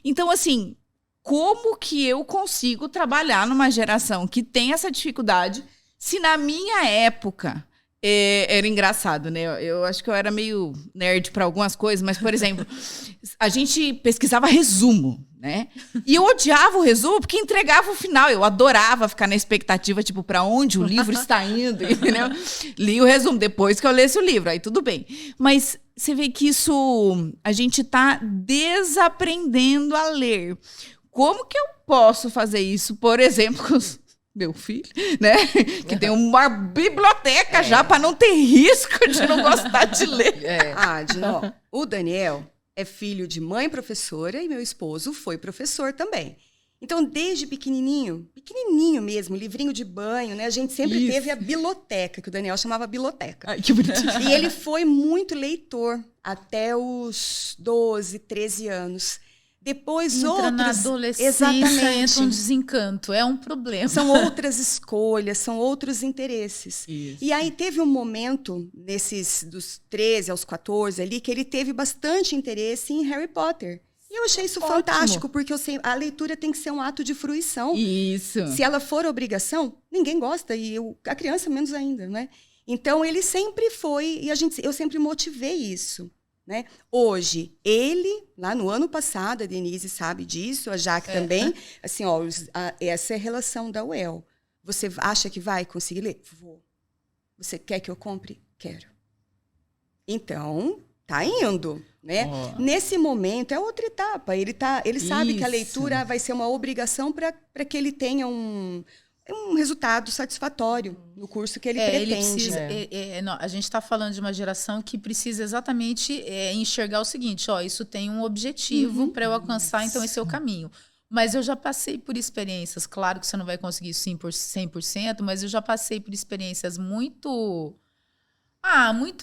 Então, assim, como que eu consigo trabalhar numa geração que tem essa dificuldade, se na minha época... Era engraçado, né? Eu acho que eu era meio nerd para algumas coisas, mas, por exemplo, a gente pesquisava resumo, né? E eu odiava o resumo porque entregava o final. Eu adorava ficar na expectativa, tipo, para onde o livro está indo, entendeu? Li o resumo depois que eu lesse o livro, aí tudo bem. Mas você vê que isso... A gente está desaprendendo a ler. Como que eu posso fazer isso, por exemplo, com meu filho, né? Que tem uma biblioteca já para não ter risco de não gostar de ler. O Daniel é filho de mãe professora e meu esposo foi professor também. Então, desde pequenininho mesmo, livrinho de banho, né? A gente sempre teve a biblioteca, que o Daniel chamava biblioteca. Ai, que bonitinho. E ele foi muito leitor até os 12, 13 anos. Depois entra na outros... adolescência, Exatamente. entra um desencanto. É um problema. São outras escolhas, são outros interesses. Isso. E aí teve um momento, dos 13 aos 14 ali, que ele teve bastante interesse em Harry Potter. E eu achei isso Ótimo. fantástico, porque a leitura tem que ser um ato de fruição. Isso. Se ela for obrigação, ninguém gosta, e a criança menos ainda, né? Então, ele sempre foi, e eu sempre motivei isso, né? Hoje, lá no ano passado, a Denise sabe disso, a Jaque também, assim, ó, essa é a relação da UEL. Você acha que vai conseguir ler? Vou. Você quer que eu compre? Quero. Então, tá indo, né? Oh. Nesse momento, é outra etapa. Ele sabe que a Isso. leitura vai ser uma obrigação para que ele tenha um resultado satisfatório no curso que ele pretende. Ele precisa, não, a gente está falando de uma geração que precisa exatamente enxergar o seguinte, ó, isso tem um objetivo para eu alcançar, então esse é o caminho. Mas eu já passei por experiências, claro que você não vai conseguir isso 100%, mas eu já passei por experiências muito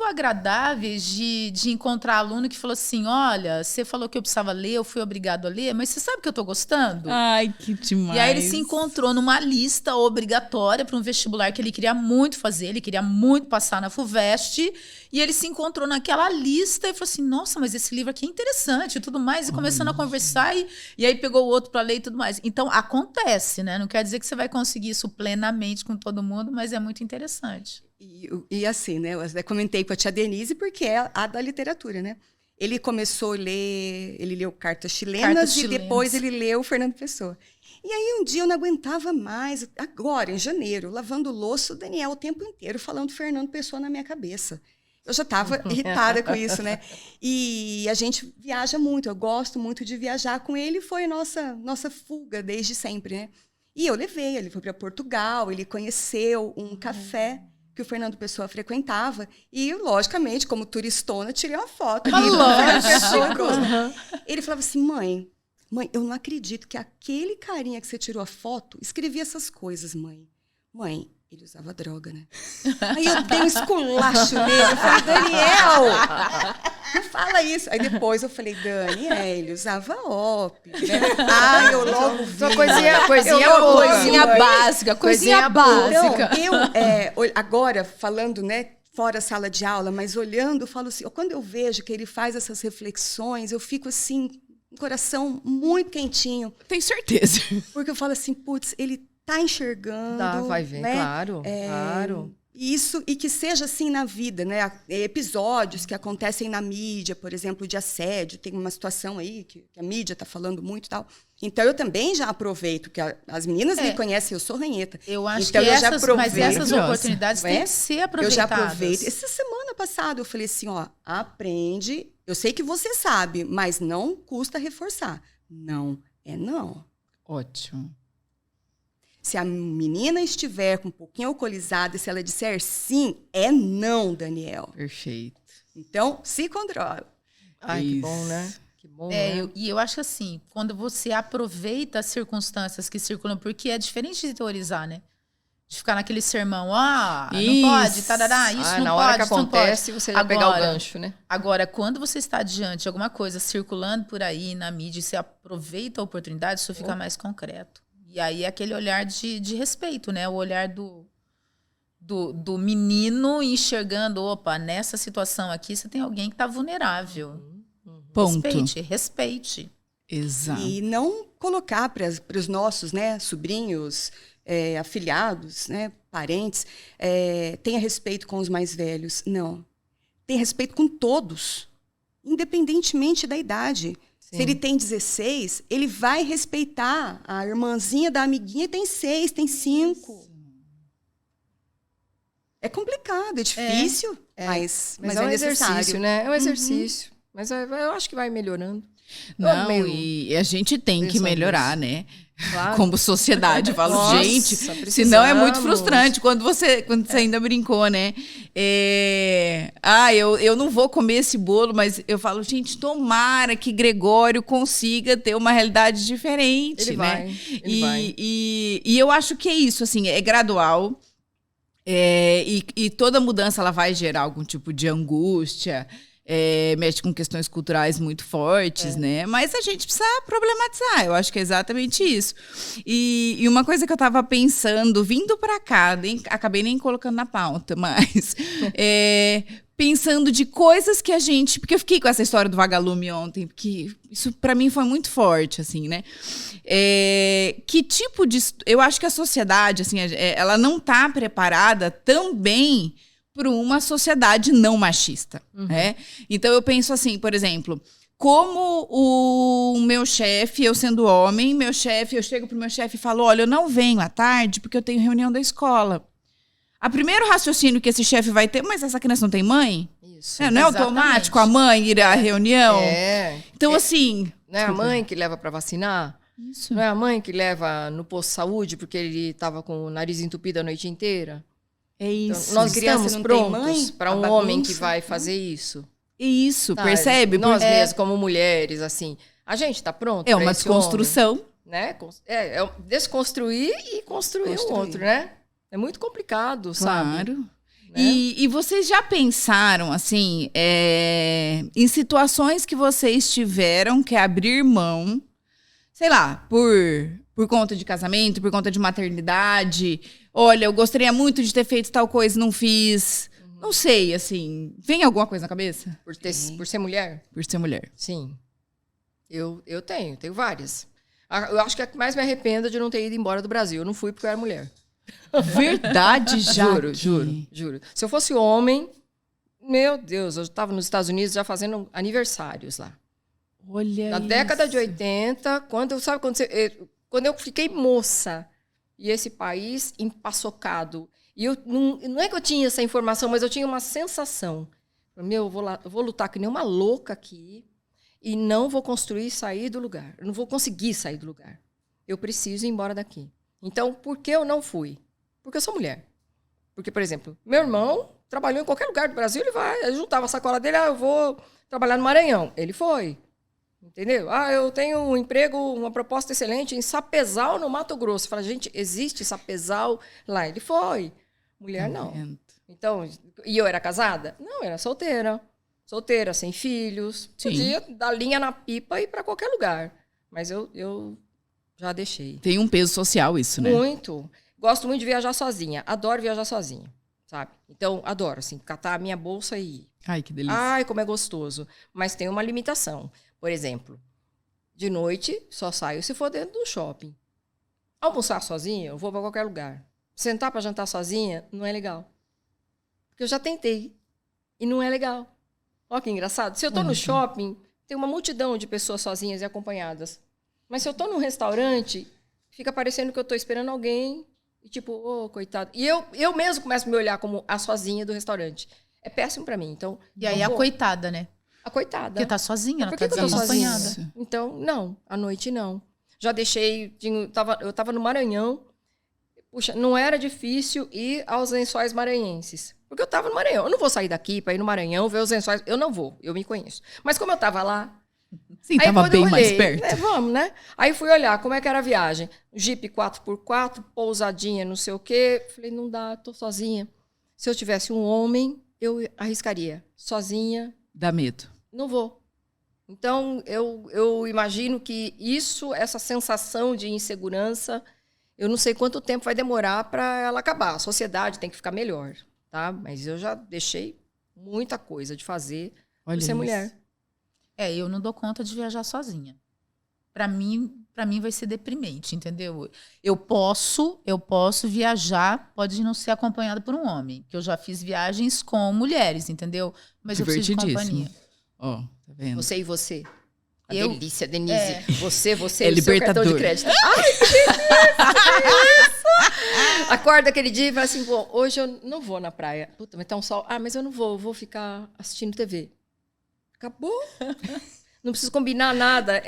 agradáveis de encontrar aluno que falou assim, olha, você falou que eu precisava ler, eu fui obrigado a ler, mas você sabe que eu estou gostando? Ai, que demais. E aí ele se encontrou numa lista obrigatória para um vestibular que ele queria muito fazer, ele queria muito passar na FUVEST, e ele se encontrou naquela lista e falou assim, nossa, mas esse livro aqui é interessante e tudo mais, e começando a conversar, e aí pegou o outro para ler e tudo mais. Então, acontece, né? Não quer dizer que você vai conseguir isso plenamente com todo mundo, mas é muito interessante. E assim, né? Eu até comentei com a tia Denise, porque é a da literatura, né? Ele começou a ler, ele leu Cartas Chilenas e depois ele leu Fernando Pessoa. E aí um dia eu não aguentava mais, agora, em janeiro, lavando louça, o Daniel o tempo inteiro falando Fernando Pessoa na minha cabeça. Eu já estava irritada com isso, né? E a gente viaja muito, eu gosto muito de viajar com ele, foi a nossa fuga desde sempre, né? E eu levei, ele foi para Portugal, ele conheceu um café que o Fernando Pessoa frequentava. E, logicamente, como turistona, tirei uma foto. Ele falava assim, mãe, eu não acredito que aquele carinha que você tirou a foto escrevia essas coisas, mãe. Mãe, ele usava droga, né? Aí eu dei um esculacho nele. Eu falei, Daniel, não fala isso. Aí depois eu falei, Dani, ele usava OP, né? Ai, eu logo vi. Coisinha básica. Então, agora, falando, né, fora a sala de aula, mas olhando, eu falo assim, quando eu vejo que ele faz essas reflexões, eu fico assim, com o coração muito quentinho. Tenho certeza. Porque eu falo assim, putz, ele tá enxergando. Vai ver, né? Claro. Isso, e que seja assim na vida, né? Episódios que acontecem na mídia, por exemplo, de assédio, tem uma situação aí que a mídia está falando muito e tal. Então, eu também já aproveito, que as meninas me conhecem, eu sou ranheta. Eu acho então, que mas essas oportunidades têm que ser aproveitadas. Eu já aproveito. Essa semana passada eu falei assim, ó, aprende, eu sei que você sabe, mas não custa reforçar. Não é não. Ótimo. Se a menina estiver com um pouquinho alcoolizada, se ela disser sim, é não, Daniel. Perfeito. Então, se controla. Ai, que bom, né? Que bom, né? E eu acho que assim, quando você aproveita as circunstâncias que circulam, porque é diferente de teorizar, né? De ficar naquele sermão, não pode, tarará, isso não pode, na hora que isso não pode. acontece, você vai pegar o gancho, né? Agora, quando você está diante de alguma coisa circulando por aí na mídia e você aproveita a oportunidade, isso fica mais concreto. E aí é aquele olhar de respeito, né? O olhar do menino enxergando, opa, nessa situação aqui você tem alguém que está vulnerável. Ponto. Respeite. Exato. E não colocar para os nossos, né, sobrinhos, afilhados, né, parentes, tenha respeito com os mais velhos. Não. Tenha respeito com todos, independentemente da idade. Se ele tem 16, ele vai respeitar a irmãzinha da amiguinha, tem 6, tem 5. É complicado, é difícil, mas é um necessário. Exercício, né? É um exercício. Mas eu acho que vai melhorando. Não, e a gente tem que melhorar, né? Claro. Como sociedade, eu falo, gente, senão é muito frustrante quando você ainda brincou, né? Eu não vou comer esse bolo, mas eu falo, gente, tomara que Gregório consiga ter uma realidade diferente, ele né? Vai. E eu acho que é isso, assim, é gradual. E toda mudança ela vai gerar algum tipo de angústia. mexe com questões culturais muito fortes, né? Mas a gente precisa problematizar, eu acho que é exatamente isso. E uma coisa que eu tava pensando, vindo pra cá, acabei nem colocando na pauta, mas... pensando de coisas que a gente... Porque eu fiquei com essa história do vagalume ontem, porque isso pra mim foi muito forte, assim, né? Que tipo de... Eu acho que a sociedade, assim, ela não tá preparada também para uma sociedade não machista, né? Então eu penso assim, por exemplo, como o meu chefe, eu sendo homem, eu chego pro meu chefe e falo, olha, eu não venho à tarde porque eu tenho reunião da escola. O primeiro raciocínio que esse chefe vai ter, mas essa criança não tem mãe? Isso. Não é automático a mãe ir à reunião? Então, assim... Não é a mãe que leva para vacinar? Isso. Não é a mãe que leva no posto de saúde porque ele estava com o nariz entupido a noite inteira? É isso. Então, nós estamos prontos para um homem que vai fazer isso? Isso, percebe? Nós mesmos, como mulheres, assim, a gente está pronto? É uma desconstrução. Homem, né? É desconstruir e construir um outro, né? É muito complicado, sabe? Claro. Né? E vocês já pensaram, assim, em situações que vocês tiveram que abrir mão, sei lá, por conta de casamento, por conta de maternidade? Olha, eu gostaria muito de ter feito tal coisa, não fiz. Não sei, assim, vem alguma coisa na cabeça? Por ser mulher? Por ser mulher. Sim. Eu tenho várias. Eu acho que a que mais me arrependo é de não ter ido embora do Brasil. Eu não fui porque eu era mulher. Verdade, já. Juro. Se eu fosse homem, meu Deus, eu estava nos Estados Unidos já fazendo aniversários lá. Olha Na década de 80, quando eu fiquei moça e esse país empaçocado. E não é que eu tinha essa informação, mas eu tinha uma sensação. Eu vou lutar que nem uma louca aqui e não vou construir sair do lugar. Eu não vou conseguir sair do lugar. Eu preciso ir embora daqui. Então, por que eu não fui? Porque eu sou mulher. Porque, por exemplo, meu irmão trabalhou em qualquer lugar do Brasil, ele juntava a sacola dele, eu vou trabalhar no Maranhão. Ele foi. Entendeu? Eu tenho um emprego, uma proposta excelente em Sapezal, no Mato Grosso. Fala, gente, existe Sapezal lá? Ele foi. Mulher, não. Então, e eu era casada? Não, eu era solteira. Solteira, sem filhos. Sim. Podia dar linha na pipa e ir para qualquer lugar. Mas eu já deixei. Tem um peso social isso, né? Muito. Gosto muito de viajar sozinha. Adoro viajar sozinha, sabe? Então, adoro, assim, catar a minha bolsa e ir. Ai, que delícia. Ai, como é gostoso. Mas tem uma limitação. Por exemplo, de noite só saio se for dentro do shopping. Almoçar sozinha, eu vou para qualquer lugar. Sentar para jantar sozinha, não é legal. Porque eu já tentei. E não é legal. Olha que engraçado. Se eu estou no shopping, tem uma multidão de pessoas sozinhas e acompanhadas. Mas se eu estou num restaurante, fica parecendo que eu estou esperando alguém e tipo, coitado. E eu mesmo começo a me olhar como a sozinha do restaurante. É péssimo para mim. Então, e aí a coitada, né? A coitada. Porque tá sozinha, ela tá eu tô desacompanhada. sozinha? Então, não. À noite, não. Já deixei... Eu tava no Maranhão. Puxa, não era difícil ir aos Lençóis Maranhenses. Porque eu tava no Maranhão. Eu não vou sair daqui para ir no Maranhão ver os Lençóis. Eu não vou. Eu me conheço. Mas como eu tava lá... Sim, tava bem mais perto. Vamos, né? Aí fui olhar como é que era a viagem. Jeep 4x4, pousadinha, não sei o quê. Falei, não dá, tô sozinha. Se eu tivesse um homem, eu arriscaria. Sozinha... Dá medo. Não vou. Então, eu imagino que essa sensação de insegurança, eu não sei quanto tempo vai demorar para ela acabar. A sociedade tem que ficar melhor, tá? Mas eu já deixei muita coisa de fazer por ser mulher. Eu não dou conta de viajar sozinha. Para mim vai ser deprimente, entendeu? Eu posso viajar, pode não ser acompanhada por um homem, que eu já fiz viagens com mulheres, entendeu? Mas eu preciso de companhia. Ó, tá vendo? Você e você. Delícia, Denise. Você é e o seu cartão de crédito. Ai, que delícia! Acorda aquele dia e fala assim, pô, hoje eu não vou na praia. Puta, mas tá um sol. Mas eu não vou, eu vou ficar assistindo TV. Acabou. Não preciso combinar nada.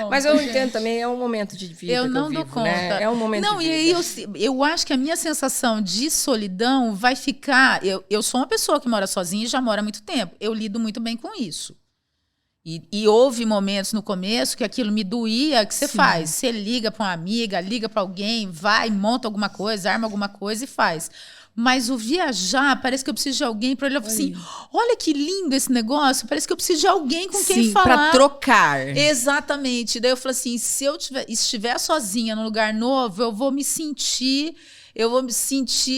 Mas eu entendo também, é um momento de vida. Eu não dou conta. Né? É um momento de vida. E aí eu acho que a minha sensação de solidão vai ficar. Eu sou uma pessoa que mora sozinha e já mora há muito tempo. Eu lido muito bem com isso. E houve momentos no começo que aquilo me doía, que você faz. Você liga para uma amiga, liga para alguém, vai, monta alguma coisa, arma alguma coisa e faz. Mas o viajar, parece que eu preciso de alguém para olhar assim, olha que lindo esse negócio, parece que eu preciso de alguém com quem falar. Para trocar. Exatamente. Daí eu falo assim, se eu estiver sozinha num lugar novo, eu vou me sentir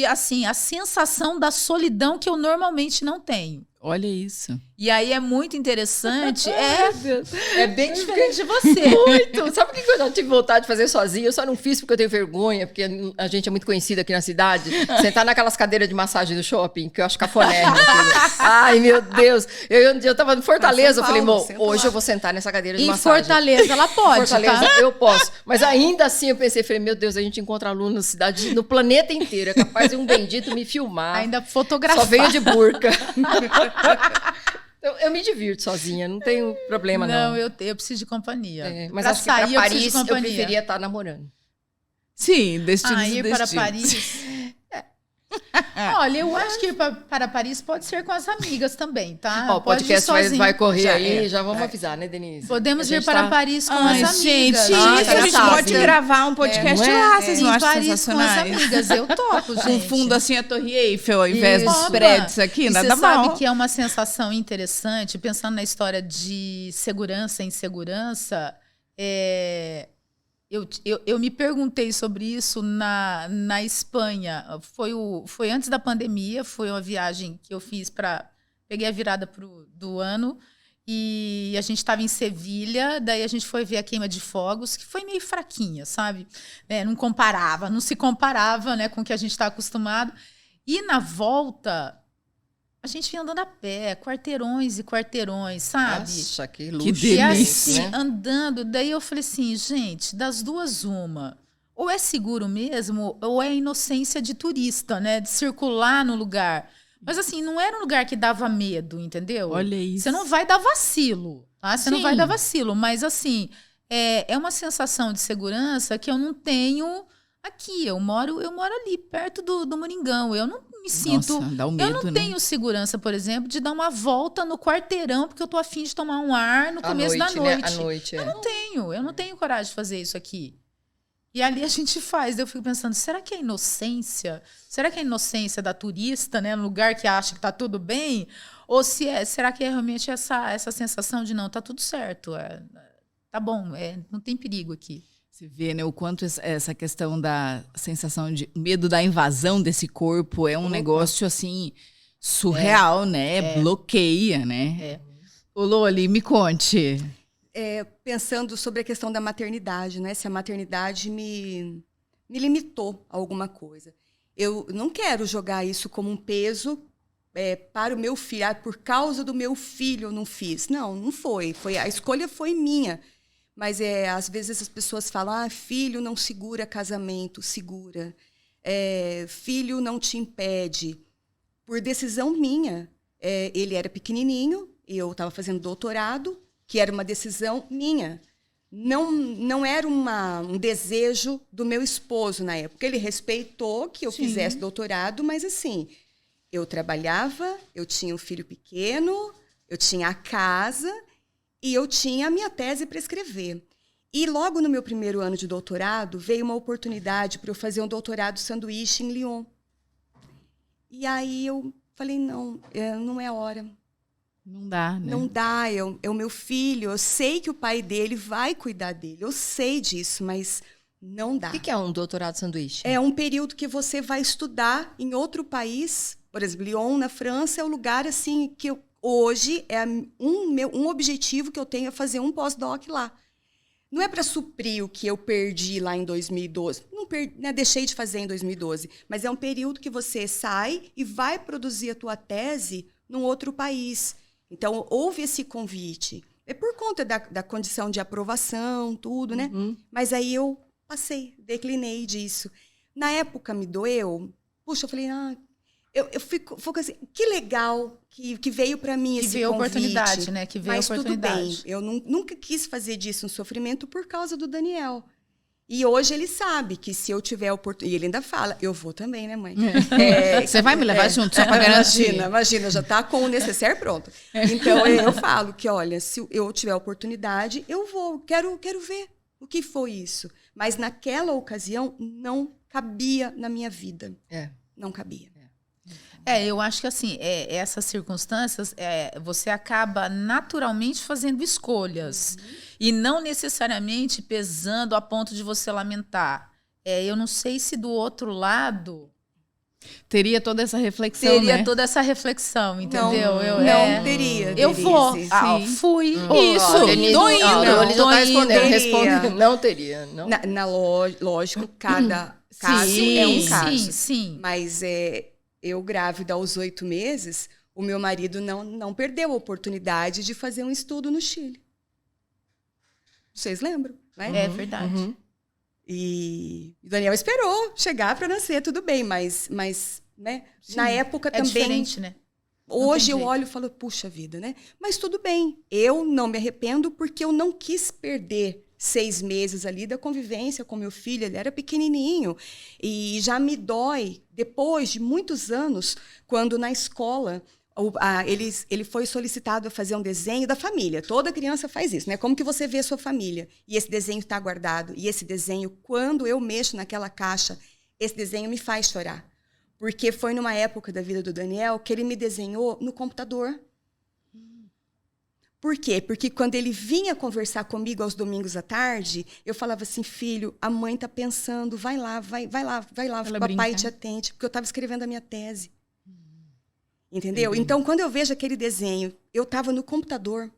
assim, a sensação da solidão que eu normalmente não tenho. Olha isso. E aí é muito interessante. É bem diferente de você. Muito. Sabe o que eu já tive vontade de fazer sozinha? Eu só não fiz porque eu tenho vergonha, porque a gente é muito conhecida aqui na cidade. Sentar naquelas cadeiras de massagem do shopping, que eu acho cafonérrimo. Ai, meu Deus. Eu tava em Fortaleza, eu falei, hoje eu vou sentar nessa cadeira de massagem. Em Fortaleza ela pode, Fortaleza, tá? eu posso. Mas ainda assim eu pensei, falei, meu Deus, a gente encontra aluno na cidade, no planeta inteiro. É capaz de um bendito me filmar. Ainda fotografar. Só veio de burca. Eu me divirto sozinha, não tenho problema, não. Não, eu preciso de companhia. Mas pra acho sair, que para Paris de eu preferia estar namorando. Sim, destinos e ir destinos. para Paris. Olha, eu acho que ir para Paris pode ser com as amigas também, tá? Ó, o podcast vai correr Já aí, já vamos avisar, né, Denise? Podemos ir para Paris com as amigas. Gente, Nossa, a gente pode gravar um podcast lá, vocês não Em acham Paris sensacionais? com as amigas, eu topo, gente. Com fundo assim a Torre Eiffel, ao invés dos Opa! prédios aqui, E nada você mal. sabe que é uma sensação interessante, pensando na história de segurança e insegurança, eu me perguntei sobre isso na Espanha. Foi antes da pandemia, foi uma viagem que eu fiz peguei a virada do ano e a gente estava em Sevilha, daí a gente foi ver a queima de fogos, que foi meio fraquinha, sabe? Não se comparava, né, com o que a gente está acostumado. E na volta, a gente vinha andando a pé, quarteirões e quarteirões, sabe? Nossa, que luxo. Que E delícia, assim, andando, daí eu falei assim, gente, das duas uma, ou é seguro mesmo, ou é inocência de turista, né? De circular no lugar. Mas assim, não era um lugar que dava medo, entendeu? Olha isso. Você não vai dar vacilo, tá? Você não Sim. vai dar vacilo, mas assim, é uma sensação de segurança que eu não tenho aqui. Eu moro ali, perto do Moringão. Eu não me sinto... Nossa, dá um medo, eu não né? tenho segurança, por exemplo, de dar uma volta no quarteirão porque eu tô afim de tomar um ar no começo da noite. Né? À noite, Eu não tenho coragem de fazer isso aqui. E ali a gente faz. Eu fico pensando, será que é inocência? Será que é inocência da turista, né? No lugar que acha que tá tudo bem? Ou será que é realmente essa sensação de não, tá tudo certo? Tá bom, não tem perigo aqui. Você vê, né, o quanto essa questão da sensação de medo da invasão desse corpo é um negócio, assim, surreal, né? Bloqueia, né? Ô, Loli, me conte. Pensando sobre a questão da maternidade, né? Se a maternidade me limitou a alguma coisa. Eu não quero jogar isso como um peso para o meu filho. Por causa do meu filho eu não fiz. Não foi. A escolha foi minha. Mas às vezes as pessoas falam, filho não segura casamento, segura. Filho não te impede. Por decisão minha. Ele era pequenininho, eu estava fazendo doutorado, que era uma decisão minha. Não era um desejo do meu esposo na época. Ele respeitou que eu fizesse doutorado, mas assim, eu trabalhava, eu tinha um filho pequeno, eu tinha a casa... E eu tinha a minha tese para escrever. E logo no meu primeiro ano de doutorado, veio uma oportunidade para eu fazer um doutorado sanduíche em Lyon. E aí eu falei, não é a hora. Não dá, né? Não dá, é o meu filho. Eu sei que o pai dele vai cuidar dele. Eu sei disso, mas não dá. O que é um doutorado sanduíche? É um período que você vai estudar em outro país. Por exemplo, Lyon, na França, é o lugar assim que hoje é um objetivo que eu tenho é fazer um pós-doc lá. Não é para suprir o que eu perdi lá em 2012. Não deixei de fazer em 2012. Mas é um período que você sai e vai produzir a tua tese num outro país. Então, houve esse convite. É por conta da condição de aprovação, tudo, né? Mas aí eu declinei disso. Na época me doeu. Puxa, eu falei, eu fico assim, que legal que veio para mim esse convite. Que veio a oportunidade, né? Que veio mas a oportunidade. Tudo bem, eu nunca quis fazer disso um sofrimento por causa do Daniel. E hoje ele sabe que se eu tiver a oportunidade... E ele ainda fala, eu vou também, né, mãe? Você vai me levar junto, só para garantir. Imagina, já está com o necessaire pronto. Então, eu falo que, olha, se eu tiver a oportunidade, eu vou, quero ver o que foi isso. Mas naquela ocasião, não cabia na minha vida. Não cabia. Eu acho que assim, essas circunstâncias, você acaba naturalmente fazendo escolhas e não necessariamente pesando a ponto de você lamentar. Eu não sei se do outro lado teria toda essa reflexão, teria toda essa reflexão, entendeu? Não teria. Eu vou. Fui. Isso. Tô indo. Tô respondendo. Não teria. Não. Lógico, cada caso é um caso. Sim. Mas eu grávida aos 8 meses, o meu marido não perdeu a oportunidade de fazer um estudo no Chile. Vocês lembram, né? É verdade. E o Daniel esperou chegar para nascer, tudo bem, mas né, na época também... É diferente, né? Hoje eu olho e falo, puxa vida, né? Mas tudo bem, eu não me arrependo porque eu não quis perder 6 meses ali da convivência com meu filho, ele era pequenininho. E já me dói, depois de muitos anos, quando na escola... ele foi solicitado a fazer um desenho da família. Toda criança faz isso, né? Como que você vê a sua família? E esse desenho está guardado. E esse desenho, quando eu mexo naquela caixa, esse desenho me faz chorar. Porque foi numa época da vida do Daniel que ele me desenhou no computador. Por quê? Porque quando ele vinha conversar comigo aos domingos à tarde, eu falava assim, filho, a mãe está pensando, vai lá, papai te atende. Porque eu estava escrevendo a minha tese. Entendeu? Então, quando eu vejo aquele desenho, eu estava no computador,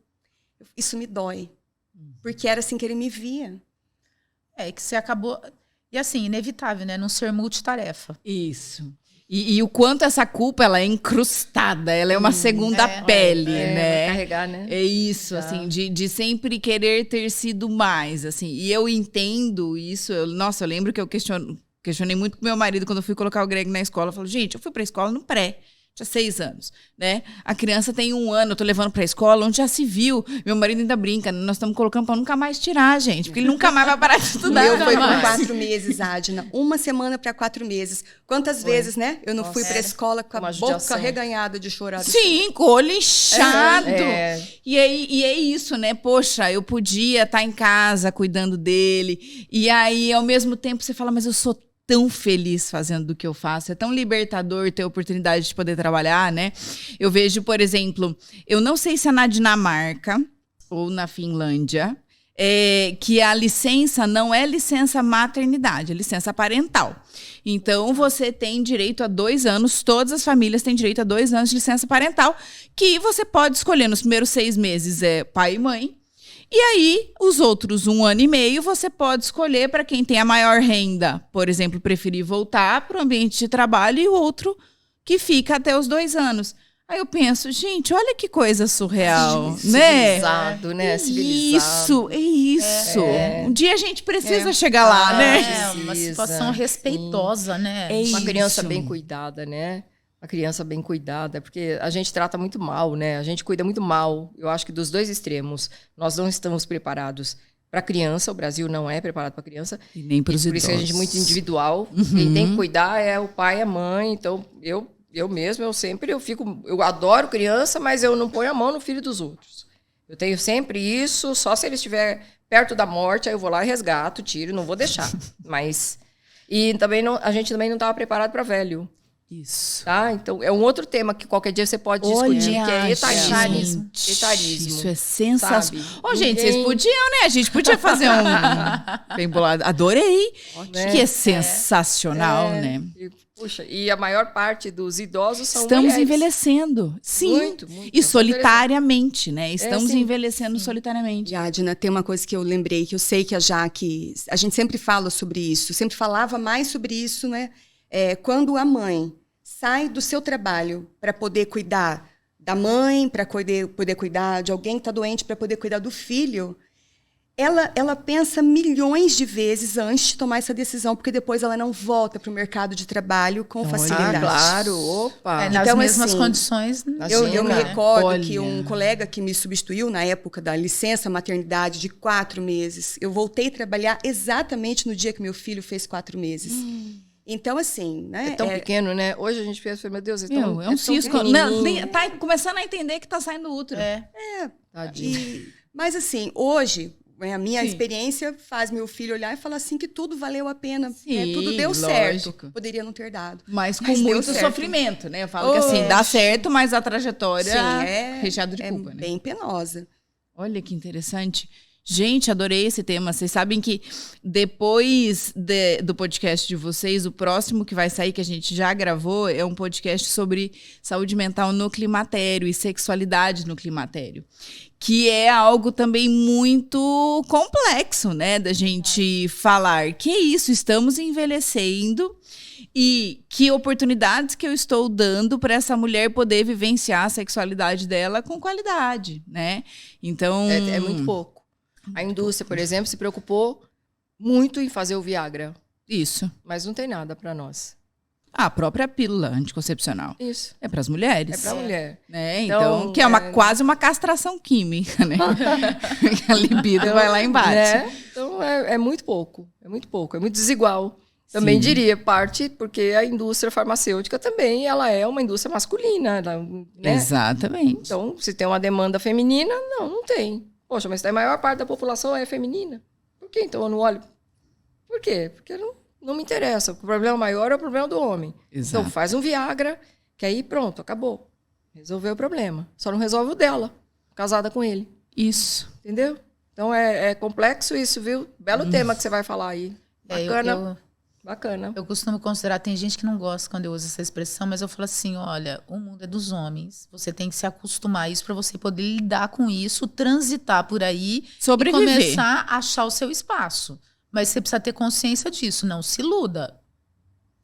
isso me dói. Porque era assim que ele me via. Que você acabou... E assim, inevitável, né? Não ser multitarefa. Isso. E o quanto essa culpa, ela é incrustada, ela é uma segunda pele, né? Carregar, né? É isso, assim, de sempre querer ter sido mais, assim. E eu entendo isso. Eu lembro que eu questionei muito com meu marido quando eu fui colocar o Greg na escola. Eu falo, gente, eu fui pra escola no pré. Tinha 6 anos, né? A criança tem 1 ano, eu tô levando pra escola, onde já se viu. Meu marido ainda brinca, nós estamos colocando pra nunca mais tirar, gente. Porque ele nunca mais vai parar de estudar. Eu fui por 4 meses, Adna. 1 semana para 4 meses. Quantas vezes, né? Eu não fui pra escola com a boca reganhada de chorar. Sim, com o olho inchado. E é isso, né? Poxa, eu podia estar em casa cuidando dele. E aí, ao mesmo tempo, você fala, mas eu sou tão feliz fazendo do que eu faço, é tão libertador ter a oportunidade de poder trabalhar, né? Eu vejo, por exemplo, eu não sei se é na Dinamarca ou na Finlândia, que a licença não é licença maternidade, é licença parental. Então, você tem direito a 2 anos, todas as famílias têm direito a 2 anos de licença parental, que você pode escolher nos primeiros 6 meses pai e mãe. E aí, os outros 1 ano e meio, você pode escolher para quem tem a maior renda, por exemplo, preferir voltar para o ambiente de trabalho e o outro que fica até os 2 anos. Aí eu penso, gente, olha que coisa surreal, né? Civilizado, né? Civilizado. Isso. Um dia a gente precisa chegar lá, né? Uma situação respeitosa, né? Uma criança bem cuidada, né? Uma criança bem cuidada, porque a gente trata muito mal, né? A gente cuida muito mal. Eu acho que dos 2 extremos, nós não estamos preparados para a criança. O Brasil não é preparado para a criança. E nem para os idosos. Por isso que a gente é muito individual. Quem tem que cuidar é o pai e a mãe. Então, eu mesmo, eu adoro criança, mas eu não ponho a mão no filho dos outros. Eu tenho sempre isso, só se ele estiver perto da morte, aí eu vou lá e resgato, tiro, não vou deixar. E também a gente também não estava preparado para velho. Isso. Tá? Então, é um outro tema que qualquer dia você pode discutir, que é etarismo. Isso é sensacional. Gente, vocês podiam, né? A gente podia fazer bem bolado. Adorei. Né? Que é sensacional, né? Puxa, e a maior parte dos idosos são Estamos mulheres. envelhecendo. Sim. Muito. E solitariamente, né? Estamos envelhecendo solitariamente. E, Adna, tem uma coisa que eu lembrei, que eu sei que a Jaque... A gente sempre fala sobre isso, sempre falava mais sobre isso, né? Quando a mãe sai do seu trabalho para poder cuidar da mãe, para poder cuidar de alguém que está doente, para poder cuidar do filho, ela pensa milhões de vezes antes de tomar essa decisão, porque depois ela não volta para o mercado de trabalho com facilidade. Claro, opa. Nas então, mesmas assim, condições. Eu me recordo que um colega que me substituiu na época da licença maternidade de 4 meses, eu voltei a trabalhar exatamente no dia que meu filho fez 4 meses. Então, assim, né? É tão pequeno, né? Hoje a gente pensa, meu Deus, é um cisco. Tá começando a entender que tá saindo útero. Tadinho. Mas, assim, hoje, A minha Sim. experiência faz meu filho olhar e falar assim que tudo valeu a pena. Sim, Né? Tudo deu lógico. certo. Poderia não ter dado. Mas com Mas deu muito certo. sofrimento, né? Eu falo que assim, dá certo, mas a trajetória Sim, recheada de culpa, né? bem penosa. Olha que interessante. Gente, adorei esse tema. Vocês sabem que depois do podcast de vocês, o próximo que vai sair, que a gente já gravou, é um podcast sobre saúde mental no climatério e sexualidade no climatério. Que é algo também muito complexo, né? Da gente falar. Que isso, estamos envelhecendo e que oportunidades que eu estou dando para essa mulher poder vivenciar a sexualidade dela com qualidade, né? Então... É muito pouco. A indústria, por exemplo, se preocupou muito em fazer o Viagra, Isso. mas não tem nada para nós. A própria pílula anticoncepcional. Isso. É para as mulheres. É para mulher. Né? Então, Então, que é quase uma castração química, né? A libido vai lá embaixo. Né? Então, é muito pouco. É muito pouco. É muito desigual. Também diria, parte porque a indústria farmacêutica também ela é uma indústria masculina. Né? Exatamente. Então, se tem uma demanda feminina, não tem. Poxa, mas a maior parte da população é feminina. Por que então eu não olho? Por quê? Porque não me interessa. O problema maior é o problema do homem. Exato. Então, faz um Viagra, que aí pronto, acabou. Resolveu o problema. Só não resolve o dela, casada com ele. Isso. Entendeu? Então, é complexo isso, viu? Belo tema que você vai falar aí. Bacana. Bacana. Eu costumo considerar, tem gente que não gosta quando eu uso essa expressão, mas eu falo assim, olha, o mundo é dos homens. Você tem que se acostumar a isso para você poder lidar com isso, transitar por aí Sobreviver. e começar a achar o seu espaço. Mas você precisa ter consciência disso, não se iluda.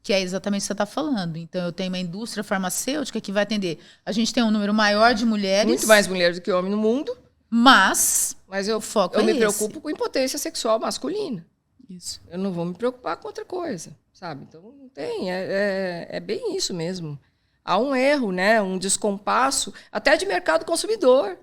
Que é exatamente o que você está falando. Então, eu tenho uma indústria farmacêutica que vai atender. A gente tem um número maior de mulheres. Muito mais mulheres do que homem no mundo. Mas eu o foco me esse. preocupo com impotência sexual masculina. Isso. Eu não vou me preocupar com outra coisa, sabe? Então, não tem. É bem isso mesmo. Há um erro, né? Um descompasso, até de mercado consumidor.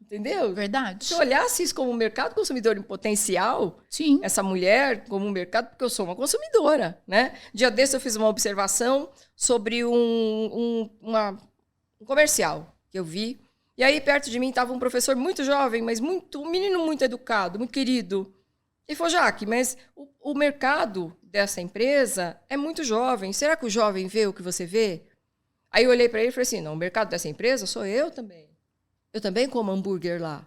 Entendeu? Verdade. Se eu olhasse isso como um mercado consumidor em potencial, Sim. essa mulher como um mercado, porque eu sou uma consumidora, né? Dia desse eu fiz uma observação sobre um comercial que eu vi. E aí, perto de mim, estava um professor muito jovem, mas um menino muito educado, muito querido. Ele falou, Jaque, mas o mercado dessa empresa é muito jovem. Será que o jovem vê o que você vê? Aí eu olhei para ele e falei assim, não, o mercado dessa empresa sou eu também. Eu também como hambúrguer lá.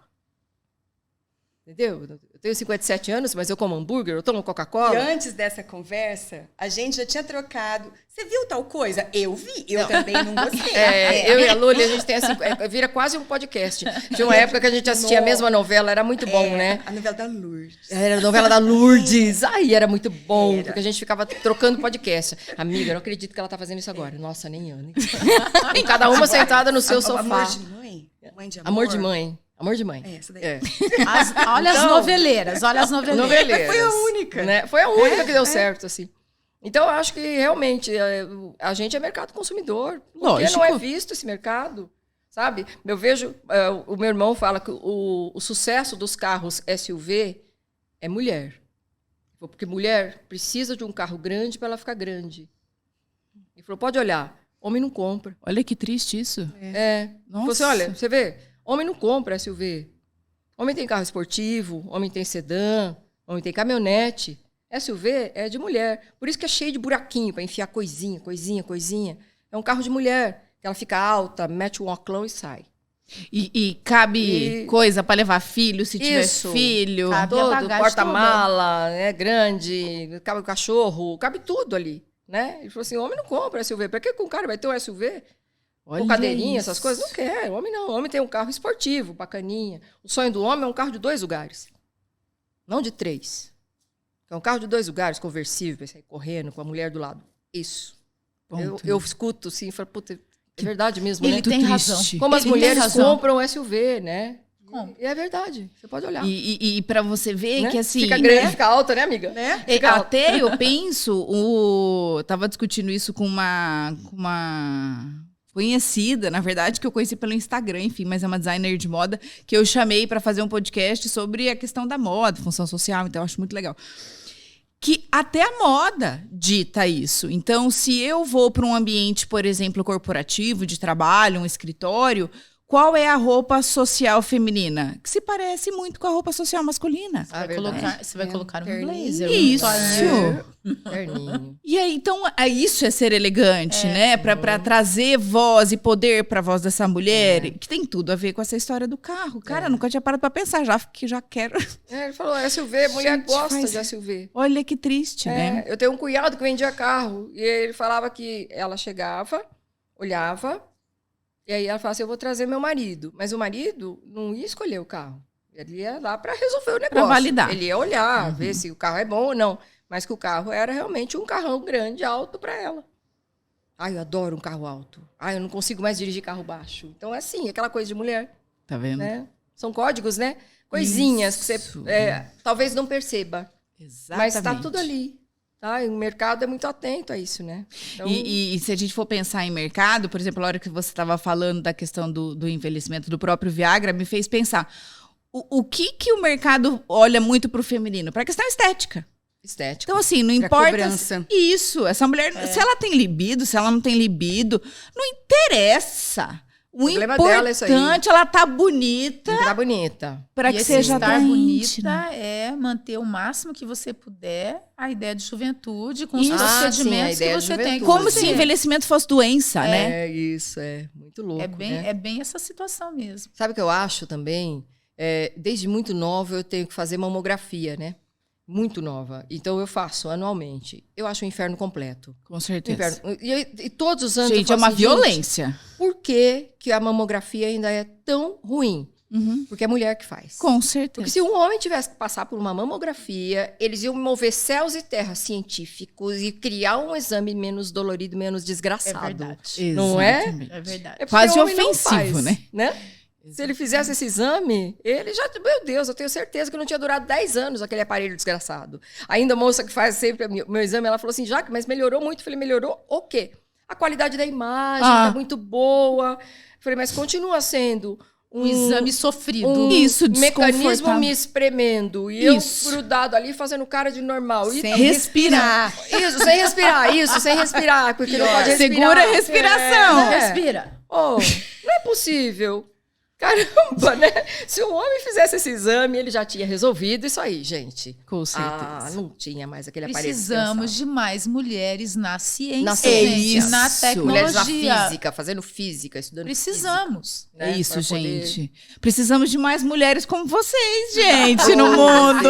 Entendeu? Eu tenho 57 anos, mas eu como hambúrguer, eu tomo Coca-Cola. E antes dessa conversa, a gente já tinha trocado. Você viu tal coisa? Eu vi. Eu também não gostei. Eu e a Luli, a gente tem assim, vira quase um podcast. Tinha uma época que a gente assistia a mesma novela, era muito bom, né? A novela da Lourdes. Era a novela da Lourdes. Ai, era muito bom, porque a gente ficava trocando podcast. Amiga, eu não acredito que ela tá fazendo isso agora. Nossa, nem eu. Nem... Cada uma sentada no seu sofá. Amor de mãe? Mãe de amor? Amor de mãe. Amor de mãe. Essa daí. Olha as noveleiras, olha as noveleiras. Foi a única. Né? Foi a única que deu certo, assim. Então, eu acho que realmente a gente é mercado consumidor. Porque não é visto esse mercado, sabe? Eu vejo, o meu irmão fala que o sucesso dos carros SUV é mulher. Porque mulher precisa de um carro grande para ela ficar grande. Ele falou, pode olhar, homem não compra. Olha que triste isso. Nossa. Você olha, você vê, homem não compra SUV. Homem tem carro esportivo, homem tem sedã, homem tem caminhonete. SUV é de mulher. Por isso que é cheio de buraquinho para enfiar coisinha, coisinha, coisinha. É um carro de mulher. Ela fica alta, mete um óculos e sai. E cabe coisa para levar filho, se tiver filho. Cabe todo, porta-mala, grande, cabe o cachorro, cabe tudo ali. Né? Ele falou assim, homem não compra SUV. Para que um cara vai ter um SUV? Com cadeirinha, essas coisas? Não quer. Homem não. Homem tem um carro esportivo, bacaninha. O sonho do homem é um carro de 2 lugares. Não de 3. É um carro de 2 lugares, conversível, para sair correndo com a mulher do lado. Isso. Eu escuto assim, falo, puta, é verdade mesmo, ele né? Tem razão. Como as mulheres compram SUV, né? E é verdade, você pode olhar. E para você ver, né? Que assim... Fica grande, fica alta, né, amiga? Né? Até eu penso, tava discutindo isso com uma conhecida, na verdade, que eu conheci pelo Instagram, enfim, mas é uma designer de moda, que eu chamei para fazer um podcast sobre a questão da moda, função social, então eu acho muito legal. Que até a moda dita isso. Então, se eu vou para um ambiente, por exemplo, corporativo, de trabalho, um escritório, qual é a roupa social feminina? Que se parece muito com a roupa social masculina. Você vai colocar um Terninho. blazer. Isso. Terninho. E aí, então, isso é ser elegante, né? Pra trazer voz e poder pra voz dessa mulher, que tem tudo a ver com essa história do carro. Cara, nunca tinha parado pra pensar, já quero. Ele falou, SUV, mulher Gente, gosta de SUV. Olha que triste, né? Eu tenho um cunhado que vendia carro, e ele falava que ela chegava, olhava, e aí ela falava assim, eu vou trazer meu marido. Mas o marido não ia escolher o carro. Ele ia lá para resolver o negócio. Pra validar. Ele ia olhar, ver se o carro é bom ou não. Mas que o carro era realmente um carrão grande, alto para ela. Ai, eu adoro um carro alto. Ai, eu não consigo mais dirigir carro baixo. Então é assim, aquela coisa de mulher. Tá vendo? Né? São códigos, né? Coisinhas que você talvez não perceba. Exatamente. Mas está tudo ali. Tá? E o mercado é muito atento a isso, né? Então, E se a gente for pensar em mercado, por exemplo, a hora que você estava falando da questão do envelhecimento do próprio Viagra, me fez pensar, o que o mercado olha muito pro feminino? Para a questão estética. estética. Então, assim, não Pra importa. cobrança. Isso, essa mulher, se ela tem libido, se ela não tem libido, não interessa. O problema dela é isso aí. importante, ela tá bonita Tem que tá bonita. para E que esse seja estar atraente, bonita né? é manter o máximo que você puder a ideia de juventude com os Isso. procedimentos Sim, a ideia que de você tem que juventude. Como fazer. se envelhecimento fosse doença, né? Isso, muito louco. né? É bem essa situação mesmo. Sabe o que eu acho também? Desde muito nova eu tenho que fazer mamografia, né? Muito nova. Então eu faço anualmente. Eu acho o inferno completo. Com O certeza. inferno. E todos os anos Gente, eu é falo uma assim, violência. Gente, por que a mamografia ainda é tão ruim? Uhum. Porque é mulher que faz. Com certeza. Porque se um homem tivesse que passar por uma mamografia, eles iam mover céus e terras científicos e criar um exame menos dolorido, menos desgraçado. É verdade. Não é? Exatamente. É verdade. É porque Quase o homem não ofensivo, faz, né? Se ele fizesse esse exame, ele já... Meu Deus, eu tenho certeza que não tinha durado 10 anos aquele aparelho desgraçado. Ainda a moça que faz sempre o meu exame, ela falou assim, Jaque, mas melhorou muito. Eu falei, melhorou o quê? A qualidade da imagem tá muito boa. Eu falei, mas continua sendo Um exame sofrido. Isso, mecanismo desconfortável. me espremendo. E Isso. eu grudado ali, fazendo cara de normal. E Sem respirar. Isso, sem respirar. Porque não pode respirar. Segura a respiração. Respira. Oh, não é possível. Caramba, né? Se o homem fizesse esse exame, ele já tinha resolvido isso aí, gente. Com certeza. Não tinha mais aquele aparelho. Precisamos de mais mulheres na ciência, Na ciência. gente, na Isso. Mulheres na tecnologia. física, fazendo física, estudando Precisamos. física, né? É isso, Pra poder- gente. Precisamos de mais mulheres como vocês, gente, no mundo.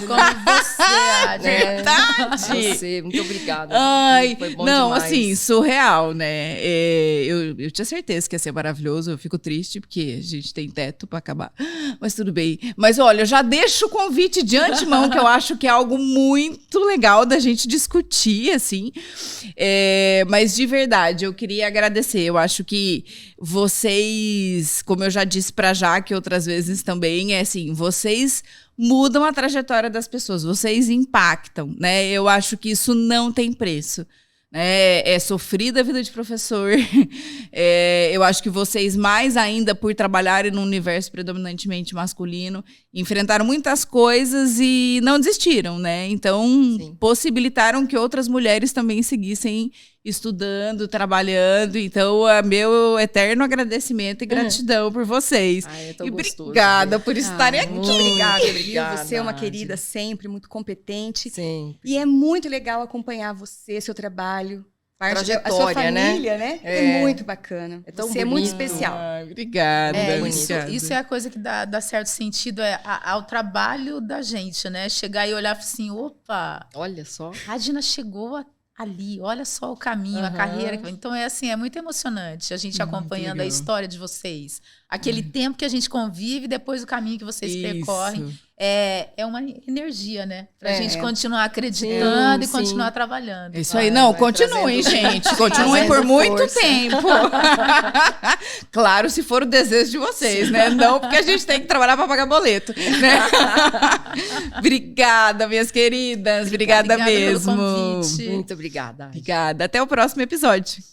Como você, Adi. Né? Verdade. Você, muito obrigada. Ai, Foi bom não, demais. assim, surreal, né? Eu tinha certeza que ia ser maravilhoso. Eu fico triste porque a gente tem teto pra acabar. Mas tudo bem. Mas olha, eu já deixo o convite de antemão, que eu acho que é algo muito legal da gente discutir, assim. Mas de verdade, eu queria agradecer. Eu acho que vocês, como eu já disse pra Jaque outras vezes também, assim, vocês mudam a trajetória das pessoas, vocês impactam, né? Eu acho que isso não tem preço. É sofrida a vida de professor. Eu acho que vocês, mais ainda por trabalharem num universo predominantemente masculino, enfrentaram muitas coisas e não desistiram, né? Então, Sim. possibilitaram que outras mulheres também seguissem estudando, trabalhando. Então, é meu eterno agradecimento e gratidão por vocês. Ai, é tão E gostoso, obrigada né? por estarem aqui. Muito obrigada. Você é uma Adi. querida sempre, muito competente. Sim. E é muito legal acompanhar você, seu trabalho. A sua Trajetória, né? família, né? É. É muito bacana. É tão Você é muito bonito. especial. Ai, obrigada. bonito. Isso é a coisa que dá certo sentido, ao trabalho da gente, né? Chegar e olhar assim, opa, Olha só. a Dina chegou ali, olha só o caminho, a Aham. carreira. Então, é muito emocionante a gente acompanhando a legal. história de vocês. Aquele tempo que a gente convive, depois o caminho que vocês percorrem. Isso. É uma energia, né? Pra É. gente continuar acreditando Sim, e continuar sim. trabalhando. É isso aí. Não, vai continuem, trazendo- gente. Continuem trazendo por muito força. tempo. Claro, se for o desejo de vocês, né? Não porque a gente tem que trabalhar para pagar boleto, né? Obrigada, minhas queridas. Obrigada Obrigada pelo mesmo. convite. Muito obrigada. Adi. Obrigada. Até o próximo episódio.